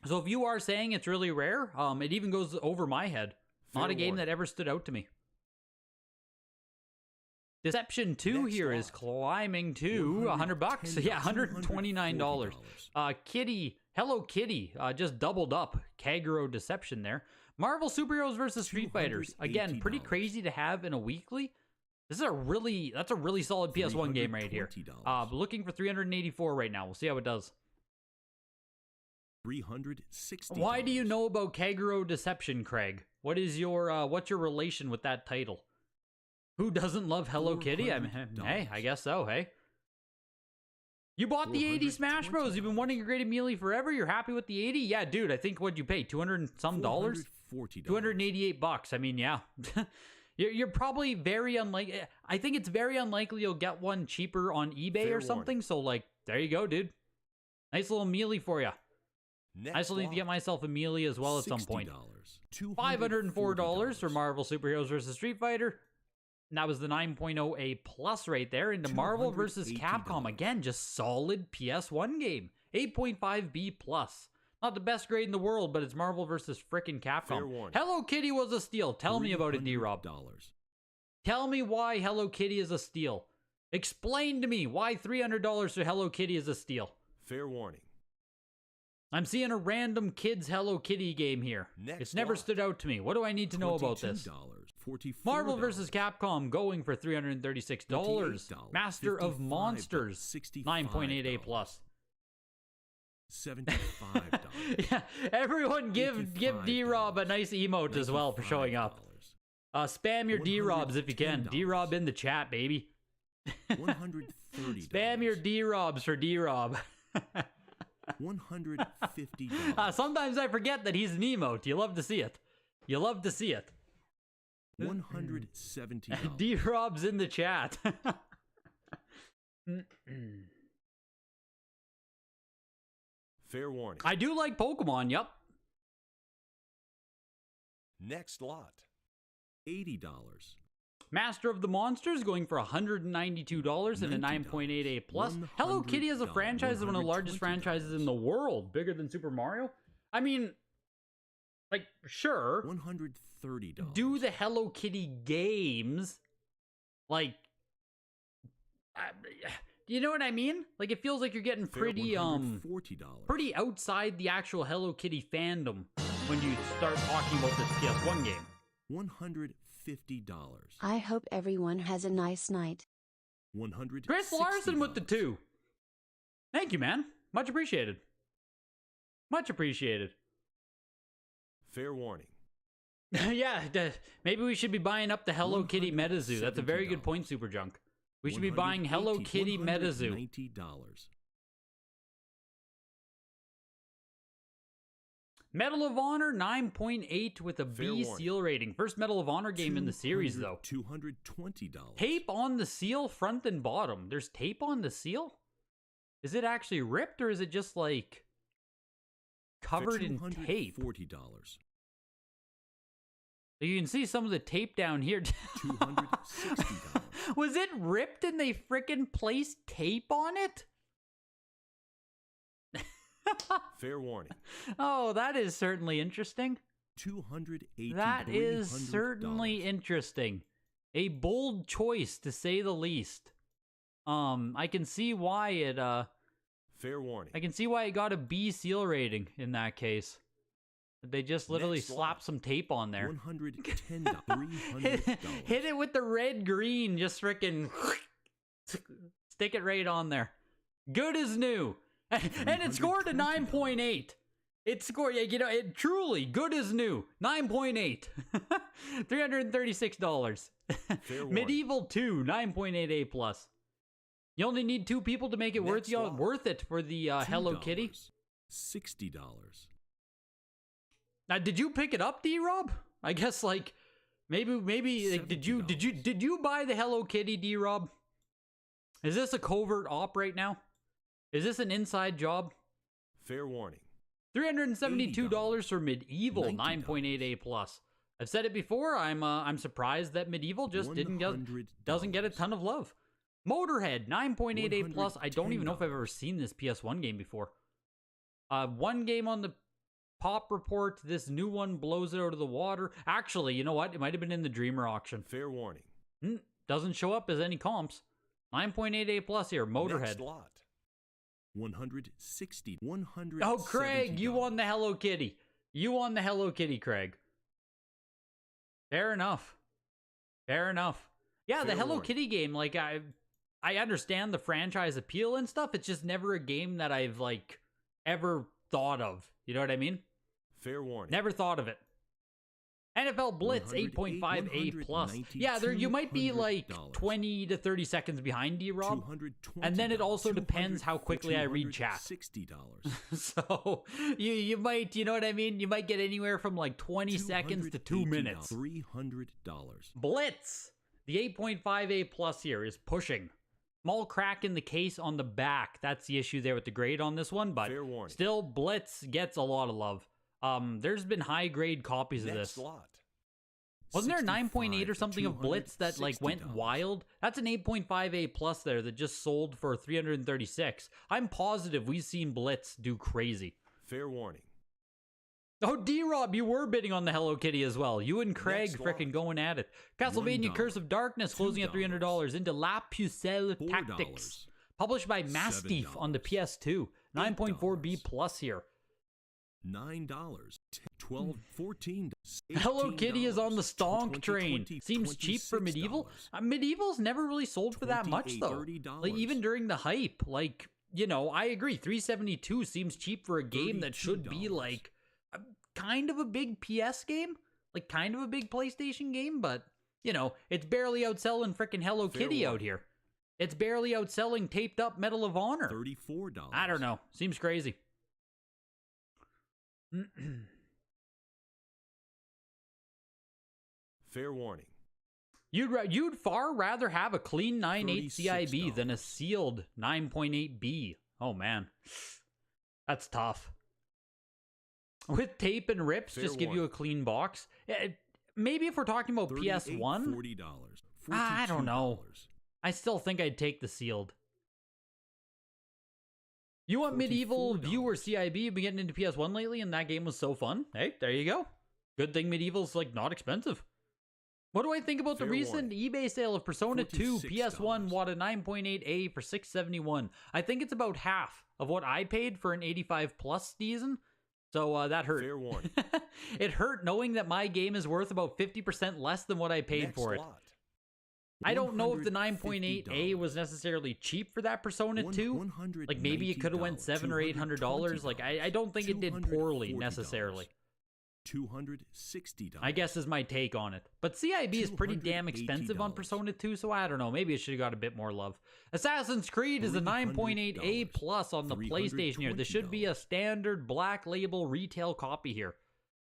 So if you are saying it's really rare, it even goes over my head. Not a game that ever stood out to me. Deception 2 here is climbing to $100. Yeah, $129. Kitty, Hello Kitty, just doubled up. Kagero Deception there. Marvel Superheroes versus Street Fighters. Again, pretty crazy to have in a weekly. That's a really solid PS1 game right here. Looking for $384 right now. We'll see how it does. $360. Why do you know about Kagero Deception, Craig? What is your what's your relation with that title? Who doesn't love Hello Kitty? I mean, hey, I guess so, hey. You bought the 80 Smash Bros. You've been wanting a graded melee forever. You're happy with the 80? Yeah, dude, I think what'd you pay? 200 and some dollars? $288. I mean, yeah. You're probably very unlikely. I think it's very unlikely you'll get one cheaper on eBay or something. So, like, there you go, dude. Nice little melee for you. Next I still need to get lot. myself Amelia as well at some point. $60. $504 for Marvel Superheroes vs. Street Fighter. And that was the 9.0 A+ right there. Into Marvel vs. Capcom. Again, just solid PS1 game. 8.5 B+. Not the best grade in the world, but it's Marvel vs. frickin' Fair Capcom. warning. Hello Kitty was a steal. Tell me about it, D-Rob. Tell me why Hello Kitty is a steal. Explain to me why $300 for Hello Kitty is a steal. Fair warning. I'm seeing a random kids Hello Kitty game here. Next It's never lot. stood out to me. What do I need to know about this? $44. Marvel vs. Capcom going for $336. $58. Master of $55. Monsters, $65. 9.8 A+. $75. Yeah, everyone give D-Rob a nice emote as well for showing up. Spam your D-Robs if you can. D-Rob in the chat, baby. $130. Spam your D-Robs for D-Rob. $150. Sometimes I forget that he's an emote. You love to see it. You love to see it. $170. D-Rob's in the chat. Fair warning. I do like Pokemon, yup. Next lot. $80. Master of the Monsters going for $192 and a 9.8 A+. Hello Kitty as a franchise is one of the largest franchises in the world. Bigger than Super Mario. I mean, like, sure. $130. Do the Hello Kitty games. Like, you know what I mean? Like, it feels like you're getting pretty, $40. pretty outside the actual Hello Kitty fandom when you start talking about this PS1 game. $150. I hope everyone has a nice night. $160. Chris Larson with the 2. Thank you, man. Much appreciated. Much appreciated. Fair warning. Yeah, maybe we should be buying up the Hello Kitty MetaZoo. That's a very good point, Super Junk. We should be buying Hello Kitty MetaZoo. $90. Medal of Honor 9.8 with a Fair B warning. seal rating. First Medal of Honor game in the series, though. $220. Tape on the seal, front and bottom. There's tape on the seal? Is it actually ripped, or is it just, like, covered in tape? $40. You can see some of the tape down here. $260. Was it ripped and they frickin' placed tape on it? Fair warning. Oh, that is certainly interesting. $280. That is certainly interesting. A bold choice, to say the least. I can see why it, Fair warning. I can see why it got a B seal rating in that case. They just literally Next slapped some tape on there. $110. $300. Hit it with the red green, just frickin' stick it right on there. Good as new. And it scored a 9.8. It scored, you know, it truly good as new. 9.8. $336. Fair warning. Medieval 2, 9.8 A+. You only need 2 people to make it Next lot. worth it for the Hello Kitty. $60. Now, did you pick it up, D-Rob? I guess, like, maybe like, did you buy the Hello Kitty, D-Rob? Is this a covert op right now? Is this an inside job? Fair warning. $372 for Medieval, $90. 9.8 A+. I've said it before. I'm surprised that Medieval just doesn't get a ton of love. Motorhead, 9.8 A+. I don't even know if I've ever seen this PS1 game before. One game on the Pop Report. This new one blows it out of the water. Actually, you know what? It might have been in the Dreamer auction. Fair warning. Doesn't show up as any comps. 9.8 A+ here. Motorhead. Next lot. $160. $170. Oh, Craig, you won the Hello Kitty. You won the Hello Kitty, Craig. Fair enough. Fair enough. Yeah, the Fair Hello warning. Kitty game, like, I understand the franchise appeal and stuff. It's just never a game that I've, like, ever thought of. You know what I mean? Fair warning. Never thought of it. NFL Blitz 8.5 A+. Yeah, there you might be like 20 to 30 seconds behind D-Rob. And then it also depends how quickly I read chat. $60. So you might, you know what I mean? You might get anywhere from like 20 seconds to 2 minutes. $300. Blitz, the 8.5 A+ here is pushing. Small crack in the case on the back. That's the issue there with the grade on this one, but Fair warning. still Blitz gets a lot of love. There's been high grade copies of Next this. lot. Wasn't there a 9.8 or 65 something of Blitz that like went $260. wild? That's an 8.5A plus there that just sold for 336. I'm positive we've seen Blitz do crazy. Fair warning. Oh, D-Rob, you were bidding on the Hello Kitty as well. You and Craig Next frickin' lot. going at it. Castlevania $1, Curse of Darkness closing at $300 into La Pucelle $4, Tactics. Published by Mastiff on the PS2. 9.4B plus here. $9, $10, $12, $14, Hello Kitty is on the stonk $20, train. Seems cheap for Medieval. Medieval's never really sold for that much though. $30. Like even during the hype, like, you know, I agree. 372 seems cheap for a game that should be $32. like kind of a big PS game, like kind of a big PlayStation game, but you know, it's barely outselling frickin' Hello Fair Kitty out warning. here. It's barely outselling taped up Medal of Honor. $34. I don't know. Seems crazy. Fair warning. You'd far rather have a clean 9.8 CIB $36. than a sealed 9.8B. Oh man, that's tough. With tape and rips, Fair just give you a warning. clean box. Maybe if we're talking about PS1, $40. I don't know. $42. I still think I'd take the sealed. You want Medieval $44. View or CIB? You've been getting into PS1 lately, and that game was so fun. Hey, there you go. Good thing Medieval's like not expensive. What do I think about the Fair recent warning. eBay sale of Persona 2 $46. PS1 bought a 9.8A for $671? I think it's about half of what I paid for an 85 plus season. So that hurt. Fair warning. It hurt knowing that my game is worth about 50% less than what I paid Next for it. lot. I don't know if the $150. 9.8A was necessarily cheap for that Persona 2. Like maybe it could have went $700 or $800. Like I don't think it did poorly necessarily. $260. I guess is my take on it. But CIB is pretty damn expensive on $280. Persona 2, so I don't know. Maybe it should have got a bit more love. Assassin's Creed is a 9.8A plus on the PlayStation here. This should be a standard black label retail copy here.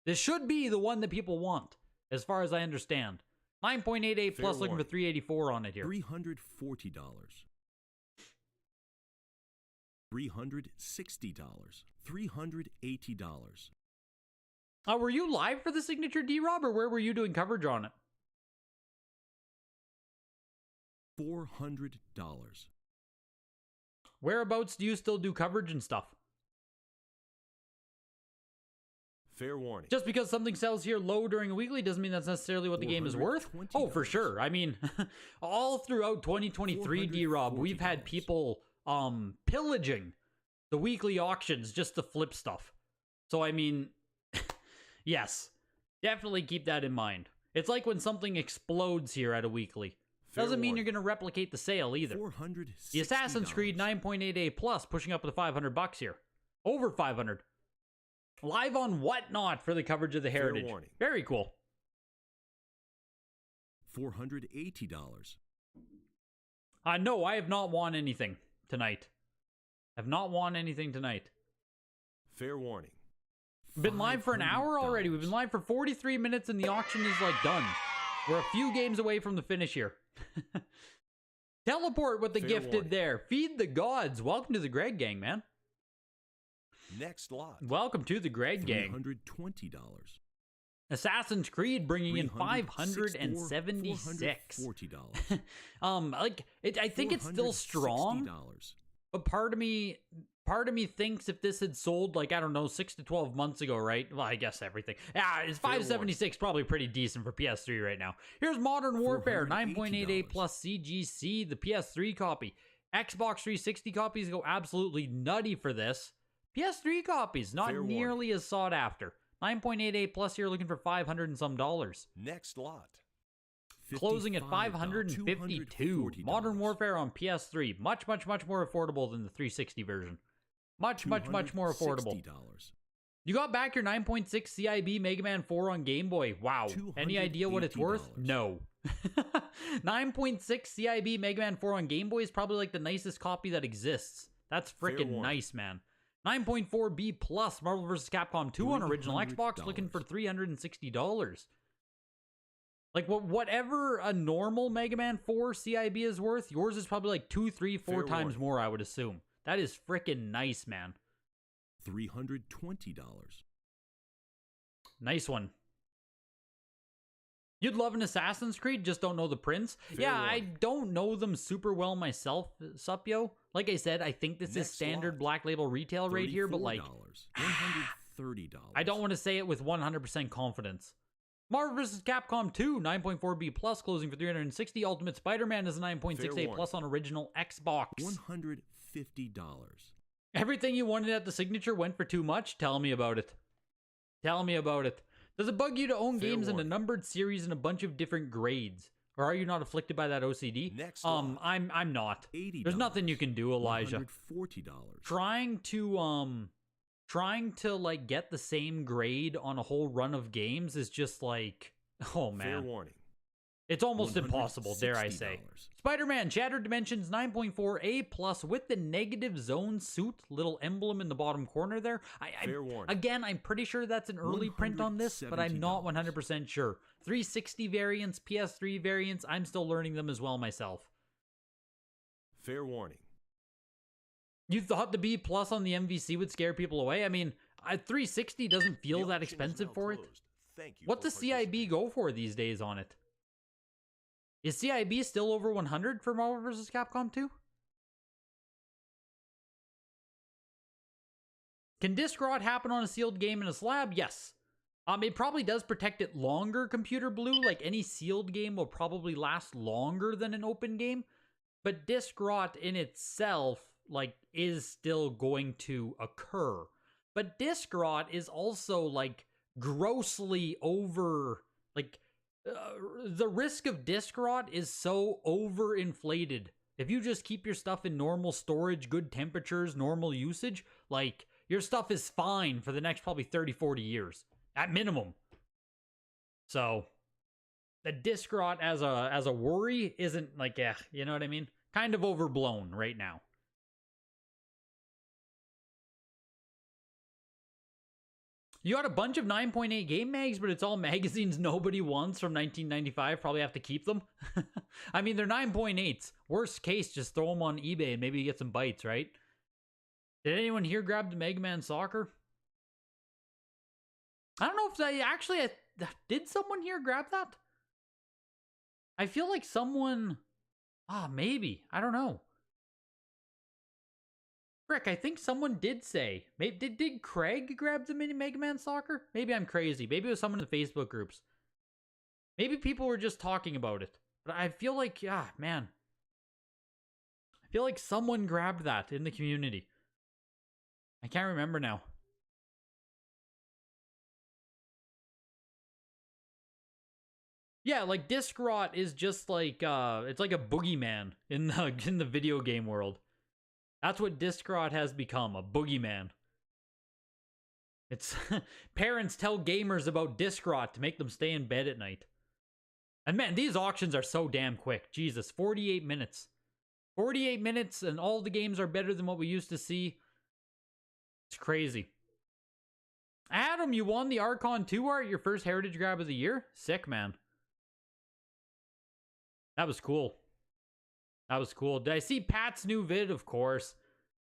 This should be the one that people want, as far as I understand. 9.8A plus looking for warning. $384 on it here. $340. $360. $380. Were you live for the signature D-Rob, or where were you doing coverage on it? $400. Whereabouts do you still do coverage and stuff? Fair warning. Just because something sells here low during a weekly doesn't mean that's necessarily what the game is worth. Oh, for sure. I mean, all throughout 2023, D-Rob, we've had people pillaging the weekly auctions just to flip stuff. So, I mean, yes, definitely keep that in mind. It's like when something explodes here at a weekly. Fair Doesn't mean warning. you're going to replicate the sale either. $460. The Assassin's Creed 9.8A plus pushing up to $500 here. Over 500. Live on Whatnot for the coverage of the Heritage. warning. Very cool. $480. No, I have not won anything tonight. Have not won anything tonight. Fair warning. Been live for an hour already. We've been live for 43 minutes and the auction is like done. We're a few games away from the finish here. Teleport with the Fair gifted warning. there. Feed the gods. Welcome to the Greg Gang, man. Next lot. Welcome to the Greg Gang. $320. Assassin's Creed bringing in $364, $576. $440. I think it's still strong, $460. but part of me thinks if this had sold like, I don't know, 6 to 12 months ago, right? Well, I guess everything. It's Fair 576, probably pretty decent for PS3 right now. Here's Modern Warfare, 9.88 plus CGC, the PS3 copy. Xbox 360 copies go absolutely nutty for this. PS3 copies, not Fair warning. nearly as sought after. 9.88 plus here looking for $500 and some dollars. Next lot. Closing at $55, $552. $240. Modern Warfare on PS3. Much, much, much more affordable than the 360 version. Much, much, much more affordable. $260. You got back your 9.6 CIB Mega Man 4 on Game Boy. Wow. Any idea what it's worth? $280. No. 9.6 CIB Mega Man 4 on Game Boy is probably like the nicest copy that exists. That's freaking warning. nice, man. 9.4B plus Marvel vs. Capcom 2 on original Xbox looking for $360. Like whatever a normal Mega Man 4 CIB is worth, yours is probably like 2, 3, 4 Fair times warning. more, I would assume. That is freaking nice, man. $320. Nice one. You'd love an Assassin's Creed, just don't know the prints. Fair I warning. don't know them super well myself, Supyo. Like I said, I think this is Next standard lot. Black Label retail rate here, but like, $130. I don't want to say it with 100% confidence. Marvel vs. Capcom 2, 9.4B plus, closing for 360. Ultimate Spider-Man is a 9.68 plus on original Xbox. $150. Everything you wanted at the signature went for too much? Tell me about it. Tell me about it. Does it bug you to own Fair games in a warning. numbered series in a bunch of different grades? Or are you not afflicted by that OCD? Next lot. I'm not. $80. There's nothing you can do, Elijah. $140. Trying to like get the same grade on a whole run of games is just like, oh man. Fair warning. It's almost impossible, dare I say. $60. Spider-Man Shattered Dimensions 9.4A plus with the negative zone suit, little emblem in the bottom corner there. Fair warning. Again, I'm pretty sure that's an early print on this, but I'm not $170. 100% sure. 360 variants, PS3 variants, I'm still learning them as well myself. Fair warning. You thought the B plus on the MVC would scare people away? I mean, 360 doesn't feel The that auction is expensive now for it. closed. Thank you What for does CIB go for these days on it? Is CIB still over 100 for Marvel vs. Capcom 2? Can disc rot happen on a sealed game in a slab? Yes. It probably does protect it longer, Computer Blue. Like any sealed game will probably last longer than an open game. But disc rot in itself, like, is still going to occur. But disc rot is also, like, grossly over, like, the risk of disc rot is so overinflated. If you just keep your stuff in normal storage, good temperatures, normal usage, like, your stuff is fine for the next probably 30, 40 years. At minimum. So, the disc rot as a worry isn't like, you know what I mean? Kind of overblown right now. You got a bunch of 9.8 game mags, but it's all magazines nobody wants from 1995. Probably have to keep them. I mean, they're 9.8s. Worst case, just throw them on eBay and maybe you get some bites, right? Did anyone here grab the Mega Man Soccer? I don't know if did someone here grab that? I feel like someone... maybe. I don't know. Frick, I think someone did say. Maybe, did Craig grab the mini Mega Man Soccer? Maybe I'm crazy. Maybe it was someone in the Facebook groups. Maybe people were just talking about it. But I feel like, man. I feel like someone grabbed that in the community. I can't remember now. Yeah, like disc rot is just like it's like a boogeyman in the video game world. That's what disc rot has become, a boogeyman. It's parents tell gamers about disc rot to make them stay in bed at night. And man, these auctions are so damn quick. Jesus, 48 minutes. 48 minutes and all the games are better than what we used to see. It's crazy. Adam, you won the Archon 2 art, your first Heritage Grab of the year? Sick, man. That was cool. That was cool. Did I see Pat's new vid? Of course.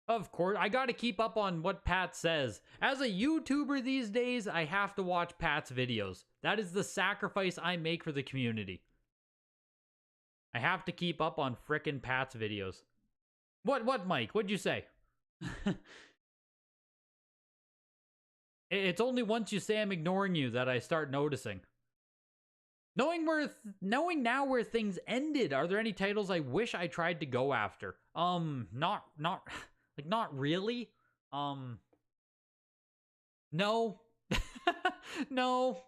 Of course. I gotta keep up on what Pat says. As a YouTuber these days, I have to watch Pat's videos. That is the sacrifice I make for the community. I have to keep up on frickin' Pat's videos. What, Mike? What'd you say? It's only once you say I'm ignoring you that I start noticing. Knowing now where things ended, are there any titles I wish I tried to go after? Not really. No. No.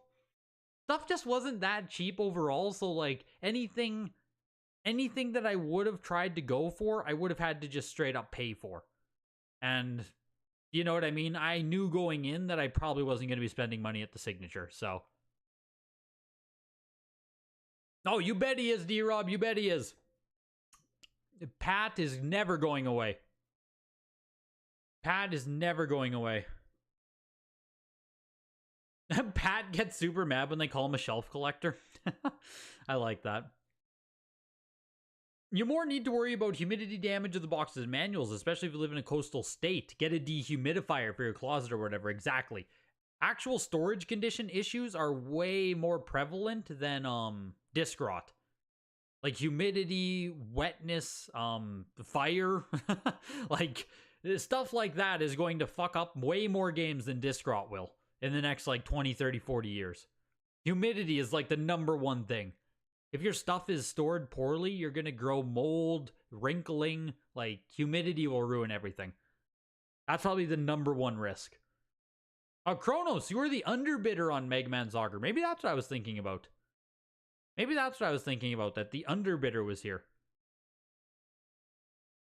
Stuff just wasn't that cheap overall, so like anything that I would have tried to go for, I would have had to just straight up pay for. And you know what I mean? I knew going in that I probably wasn't going to be spending money at the signature, so. Oh, you bet he is, D-Rob. You bet he is. Pat is never going away. Pat is never going away. Pat gets super mad when they call him a shelf collector. I like that. You more need to worry about humidity damage of the boxes and manuals, especially if you live in a coastal state. Get a dehumidifier for your closet or whatever. Exactly. Actual storage condition issues are way more prevalent than disc rot. Like humidity, wetness, fire, like stuff like that is going to fuck up way more games than disc rot will in the next like 20, 30, 40 years. Humidity is like the number one thing. If your stuff is stored poorly, you're going to grow mold, wrinkling, like humidity will ruin everything. That's probably the number one risk. Kronos, you were the underbidder on Mega Man Soccer. Maybe that's what I was thinking about. That the underbidder was here.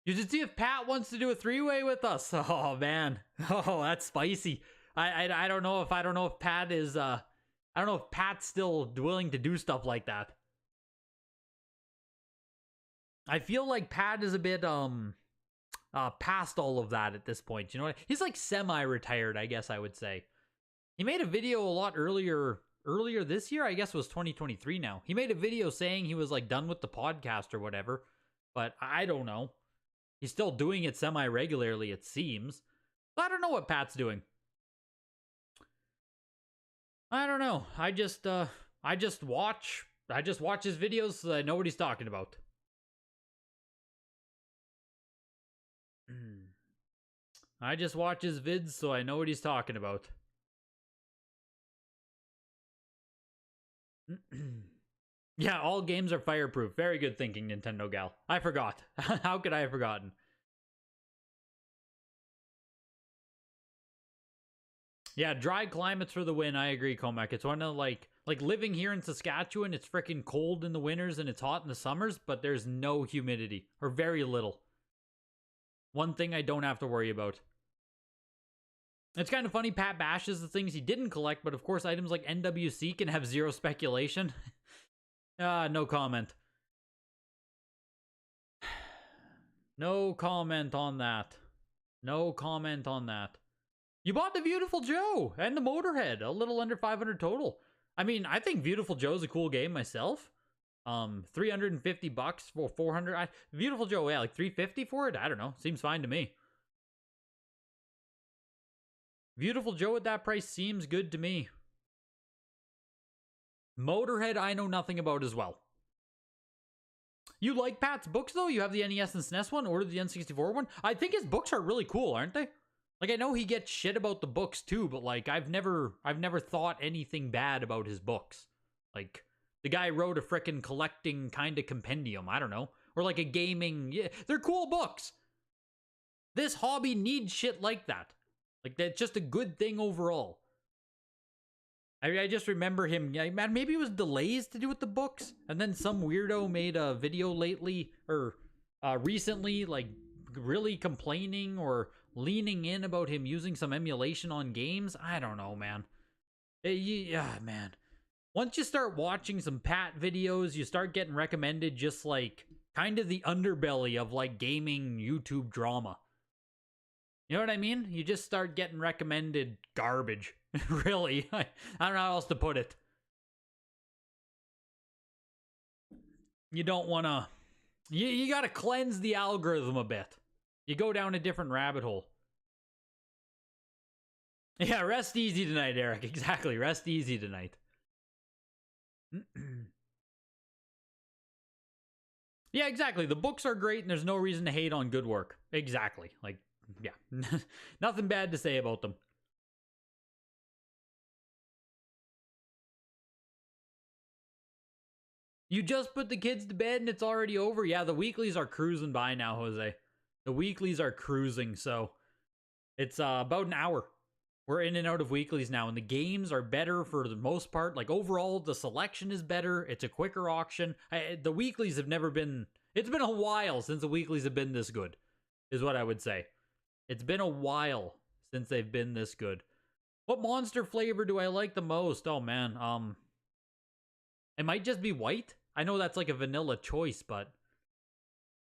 You should see if Pat wants to do a three-way with us. Oh, man. Oh, that's spicy. I don't know if Pat is, I don't know if Pat's still willing to do stuff like that. I feel like Pat is a bit, past all of that at this point. You know what? He's like semi-retired, I guess I would say. He made a video a lot earlier this year. I guess it was 2023 now. He made a video saying he was like done with the podcast or whatever, but I don't know. He's still doing it semi-regularly, it seems. I don't know what Pat's doing. I don't know. I just watch his videos so I know what he's talking about. I just watch his vids so I know what he's talking about. Yeah, all games are fireproof. Very good thinking, Nintendo gal. I forgot. How could I have forgotten? Yeah, dry climates for the win. I agree, Comac. It's one of like living here in Saskatchewan, it's freaking cold in the winters and it's hot in the summers, but there's no humidity or very little. One thing I don't have to worry about. It's kind of funny, Pat bashes the things he didn't collect, but of course items like NWC can have zero speculation. No comment. No comment on that. No comment on that. You bought the Beautiful Joe and the Motorhead, a little under 500 total. I mean, I think Beautiful Joe's a cool game myself. $350 for 400. Beautiful Joe, yeah, like 350 for it? I don't know. Seems fine to me. Beautiful Joe at that price seems good to me. Motorhead, I know nothing about as well. You like Pat's books, though? You have the NES and SNES one, or the N64 one? I think his books are really cool, aren't they? Like, I know he gets shit about the books, too, but, like, I've never thought anything bad about his books. Like, the guy wrote a frickin' collecting kind of compendium, I don't know. Or, like, a gaming... Yeah, they're cool books. This hobby needs shit like that. Like, that's just a good thing overall. I just remember him, man, maybe it was delays to do with the books, and then some weirdo made a video lately, or recently, like, really complaining or leaning in about him using some emulation on games. I don't know, man. Yeah, man. Once you start watching some Pat videos, you start getting recommended just, like, kind of the underbelly of, like, gaming YouTube drama. You know what I mean? You just start getting recommended garbage. Really. I don't know how else to put it. You don't want to... You got to cleanse the algorithm a bit. You go down a different rabbit hole. Yeah, rest easy tonight, Eric. Exactly. Rest easy tonight. Yeah, exactly. The books are great and there's no reason to hate on good work. Exactly. Like, yeah. Nothing bad to say about them. You just put the kids to bed and it's already over? Yeah, the weeklies are cruising by now, Jose. The weeklies are cruising, so it's about an hour. We're in and out of weeklies now, and the games are better for the most part. Like, overall, the selection is better. It's a quicker auction. The weeklies have never been... It's been a while since the weeklies have been this good, is what I would say. It's been a while since they've been this good. What monster flavor do I like the most? Oh, man. It might just be white. I know that's like a vanilla choice, but...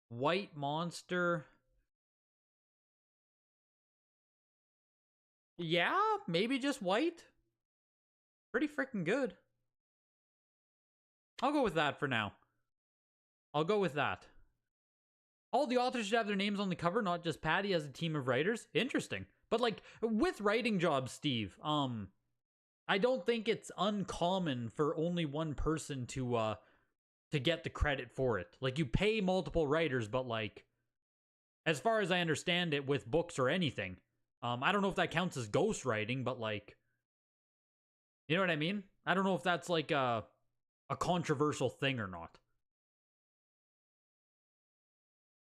White monster... Yeah, maybe just white. Pretty freaking good. I'll go with that for now. I'll go with that. All the authors should have their names on the cover, not just Patty as a team of writers. Interesting. But like with writing jobs, Steve, I don't think it's uncommon for only one person to get the credit for it. Like you pay multiple writers, but like as far as I understand it with books or anything, I don't know if that counts as ghostwriting, but like you know what I mean? I don't know if that's like a controversial thing or not.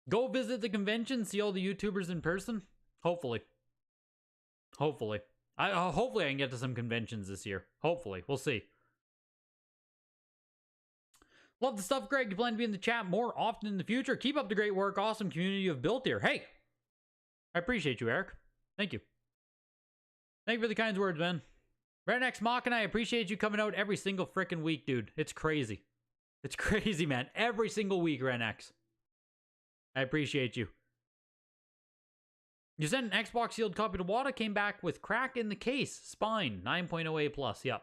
Go visit the convention, see all the YouTubers in person. Hopefully. Hopefully I can get to some conventions this year. Hopefully. We'll see. Love the stuff, Greg. You plan to be in the chat more often in the future. Keep up the great work. Awesome community you've built here. Hey! I appreciate you, Eric. Thank you. Thank you for the kind words, man. Red X Mock and I appreciate you coming out every single freaking week, dude. It's crazy. It's crazy, man. Every single week, Ren X. I appreciate you. You sent an Xbox sealed copy to Wada, came back with crack in the case. Spine, 9.0A+. Yep.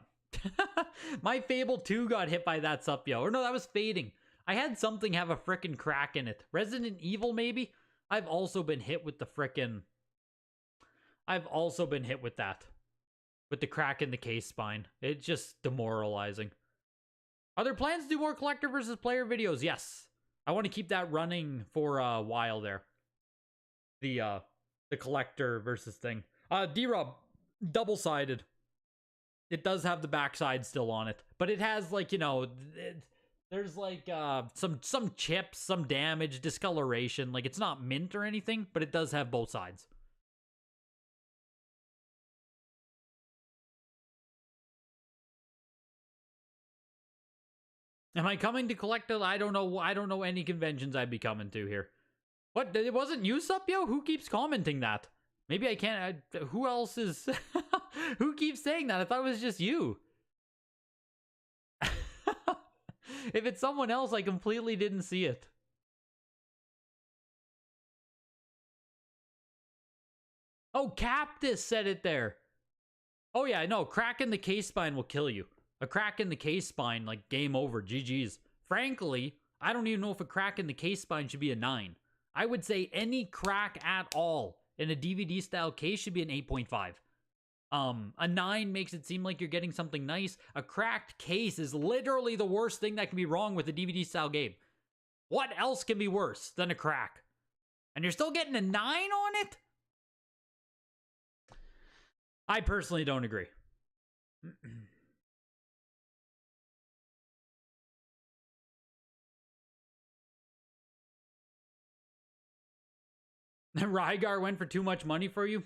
My Fable 2 got hit by that sup, yo. Or no, that was Fading. I had something have a frickin' crack in it. Resident Evil, maybe? I've also been hit with the frickin'... I've also been hit with that. With the crack in the case spine. It's just demoralizing. Are there plans to do more collector versus player videos? Yes. I want to keep that running for a while there. The collector versus thing. D-Rob, double-sided. It does have the backside still on it. But it has, like, you know, there's, like, some chips, some damage, discoloration. Like, it's not mint or anything, but it does have both sides. Am I coming to Collective? I don't know. I don't know any conventions I'd be coming to here. What? It wasn't you, Sup, yo? Who keeps commenting that? Maybe I can't. Who else is... Who keeps saying that? I thought it was just you. If it's someone else, I completely didn't see it. Oh, Captus said it there. Oh yeah, I know. Crack in the case spine will kill you. A crack in the case spine, like, game over, GG's. Frankly, I don't even know if a crack in the case spine should be a 9. I would say any crack at all in a DVD-style case should be an 8.5. A 9 makes it seem like you're getting something nice. A cracked case is literally the worst thing that can be wrong with a DVD-style game. What else can be worse than a crack? And you're still getting a 9 on it? I personally don't agree. Rygar went for too much money for you?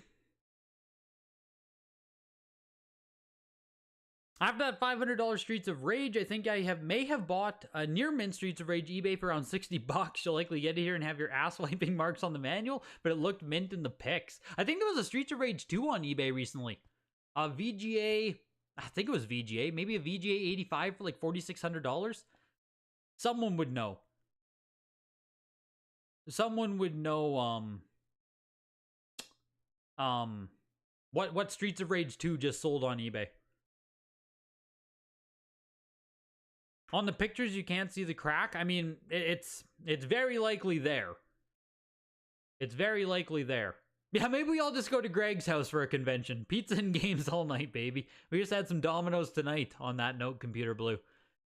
After that $500 Streets of Rage, I think I may have bought a near mint Streets of Rage eBay for around $60. You'll likely get it here and have your ass wiping marks on the manual, but it looked mint in the pics. I think there was a Streets of Rage 2 on eBay recently. VGA, I think it was VGA, maybe a VGA 85 for like $4,600. Someone would know. Someone would know, what Streets of Rage 2 just sold on eBay. On the pictures, you can't see the crack. I mean, it's very likely there. It's very likely there. Yeah, maybe we all just go to Greg's house for a convention. Pizza and games all night, baby. We just had some Domino's tonight, on that note, Computer Blue.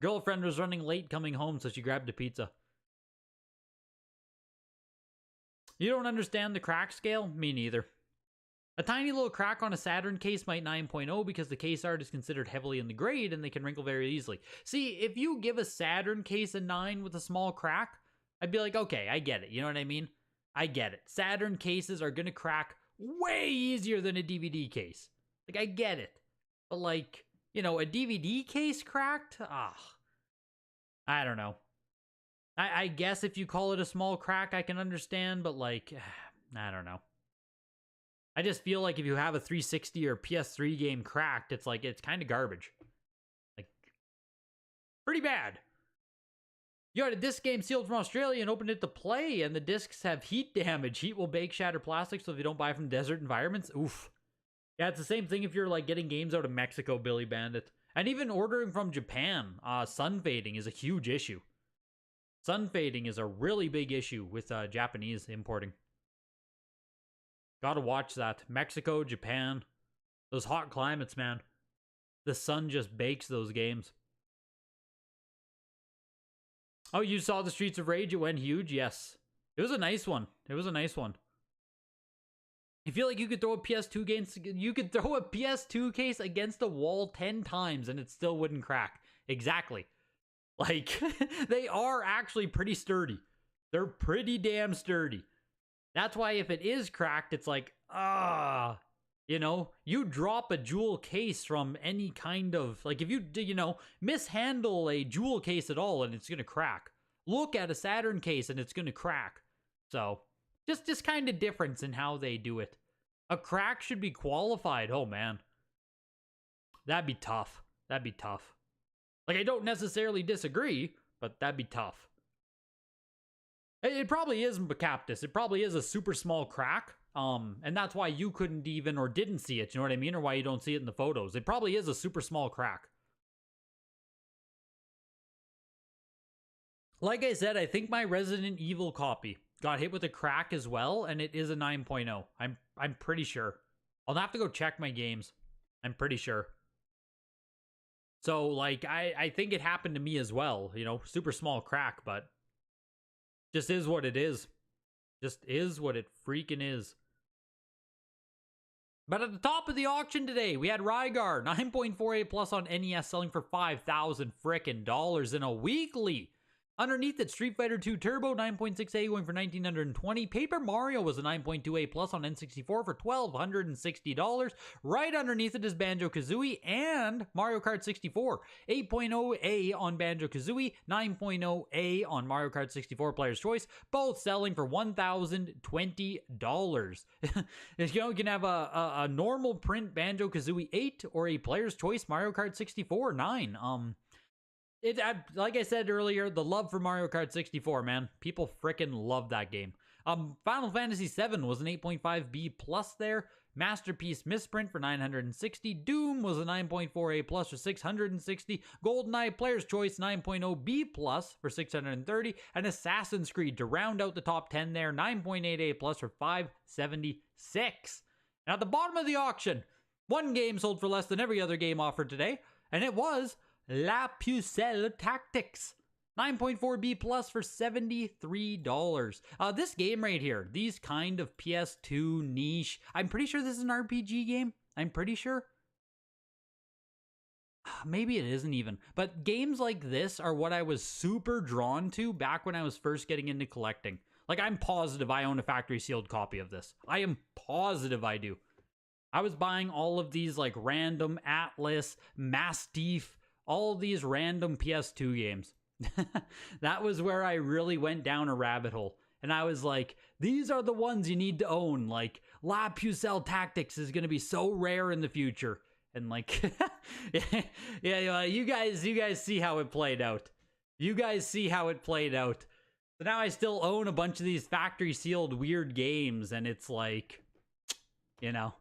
Girlfriend was running late coming home, so she grabbed a pizza. You don't understand the crack scale? Me neither. A tiny little crack on a Saturn case might 9.0 because the case art is considered heavily in the grade and they can wrinkle very easily. See, if you give a Saturn case a 9 with a small crack, I'd be like, okay, I get it. You know what I mean? I get it. Saturn cases are going to crack way easier than a DVD case. Like, I get it. But like, you know, a DVD case cracked? I don't know. I guess if you call it a small crack, I can understand, but like, I don't know. I just feel like if you have a 360 or PS3 game cracked, it's like, it's kind of garbage. Like, pretty bad. You had a disc game sealed from Australia and opened it to play, and the discs have heat damage. Heat will bake, shatter plastic, so if you don't buy from desert environments, oof. Yeah, it's the same thing if you're like getting games out of Mexico, Billy Bandit. And even ordering from Japan, sun fading is a huge issue. Sun fading is a really big issue with Japanese importing. Gotta watch that. Mexico, Japan, those hot climates, man. The sun just bakes those games. Oh, you saw the Streets of Rage? It went huge? Yes. It was a nice one. It was a nice one. I feel like you could throw a PS2 case against a wall 10 times and it still wouldn't crack. Exactly. Like, they are actually pretty sturdy. They're pretty damn sturdy. That's why if it is cracked, it's like, you know, you drop a jewel case from any kind of, like, if you, you know, mishandle a jewel case at all and it's going to crack. Look at a Saturn case and it's going to crack. So, just kind of difference in how they do it. A crack should be qualified. Oh, man. That'd be tough. That'd be tough. Like, I don't necessarily disagree, but that'd be tough. It probably is Bacaptus. It probably is a super small crack. And that's why you couldn't even or didn't see it. You know what I mean? Or why you don't see it in the photos. It probably is a super small crack. Like I said, I think my Resident Evil copy got hit with a crack as well, and it is a 9.0. I'm pretty sure. I'll have to go check my games. I'm pretty sure. So, like, I think it happened to me as well. You know, super small crack, but just is what it is. Just is what it freaking is. But at the top of the auction today, we had Rygar, 9.48 plus on NES, selling for $5,000 frickin' dollars in a weekly. Underneath it, Street Fighter 2 Turbo, 9.6A, going for $1,920. Paper Mario was a 9.2A plus on N64 for $1,260. Right underneath it is Banjo-Kazooie and Mario Kart 64. 8.0A on Banjo-Kazooie, 9.0A on Mario Kart 64 Player's Choice, both selling for $1,020. You know, you can have a normal print Banjo-Kazooie 8 or a Player's Choice Mario Kart 64 9. Like I said earlier, the love for Mario Kart 64, man. People frickin' love that game. Final Fantasy VII was an 8.5B plus there. Masterpiece Misprint for $960. Doom was a 9.4A plus for $660. GoldenEye Player's Choice 9.0B plus for $630. And Assassin's Creed to round out the top 10 there, 9.8A plus for $576. And at the bottom of the auction, one game sold for less than every other game offered today, and it was La Pucelle Tactics. 9.4B plus for $73. This game right here, these kind of PS2 niche, I'm pretty sure this is an RPG game. I'm pretty sure. Maybe it isn't even. But games like this are what I was super drawn to back when I was first getting into collecting. Like, I'm positive I own a factory sealed copy of this. I am positive I do. I was buying all of these like random Atlas, Mastiff, all these random PS2 games. That was where I really went down a rabbit hole. And I was like, these are the ones you need to own. Like, La Pucelle Tactics is going to be so rare in the future. And like, yeah, you guys see how it played out. You guys see how it played out. So now I still own a bunch of these factory sealed weird games. And it's like, you know,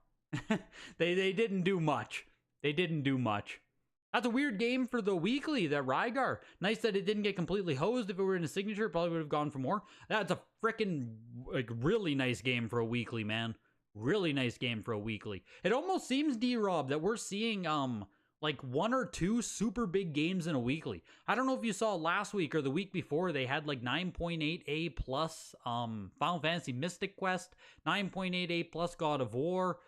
they didn't do much. They didn't do much. That's a weird game for the weekly, that Rygar. Nice that it didn't get completely hosed. If it were in a signature, it probably would have gone for more. That's a freaking, like, really nice game for a weekly, man. Really nice game for a weekly. It almost seems, D-Rob, that we're seeing, like, one or two super big games in a weekly. I don't know if you saw last week or the week before, they had, like, 9.8A plus, Final Fantasy Mystic Quest, 9.8A plus God of War,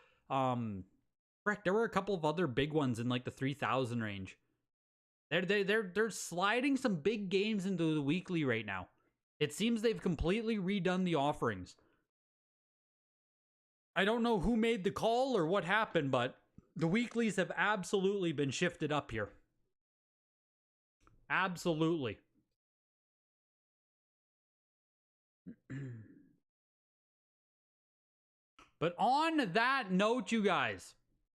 Frick, there were a couple of other big ones in like the 3,000 range. They're sliding some big games into the weekly right now. It seems they've completely redone the offerings. I don't know who made the call or what happened, but the weeklies have absolutely been shifted up here. Absolutely. But on that note, you guys,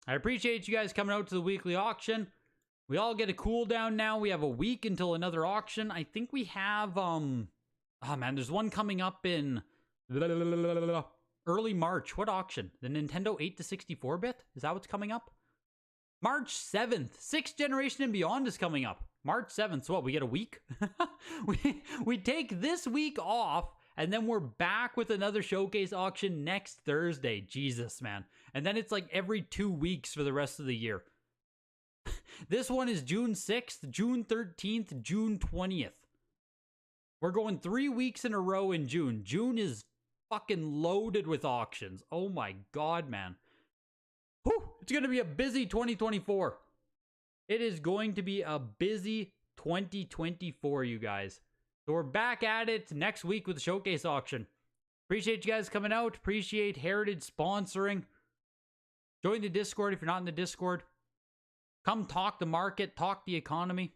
I appreciate you guys coming out to the weekly auction. We all get a cool down now. We have a week until another auction. I think we have, oh man, there's one coming up in early March. What auction? The Nintendo 8 to 64-bit? Is that what's coming up? March 7th, 6th Generation and Beyond is coming up. March 7th, so what, we get a week? we take this week off, and then we're back with another showcase auction next Thursday. Jesus, man. And then it's like every 2 weeks for the rest of the year. This one is June 6th, June 13th, June 20th. We're going 3 weeks in a row in June. June is fucking loaded with auctions. Oh my god, man. Whew, it's going to be a busy 2024. It is going to be a busy 2024, you guys. So we're back at it next week with the showcase auction. Appreciate you guys coming out. Appreciate Heritage sponsoring. Join the Discord if you're not in the Discord. Come talk the market, talk the economy.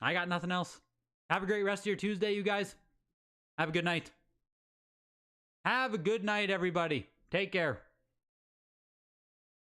I got nothing else. Have a great rest of your Tuesday, you guys. Have a good night. Have a good night, everybody. Take care.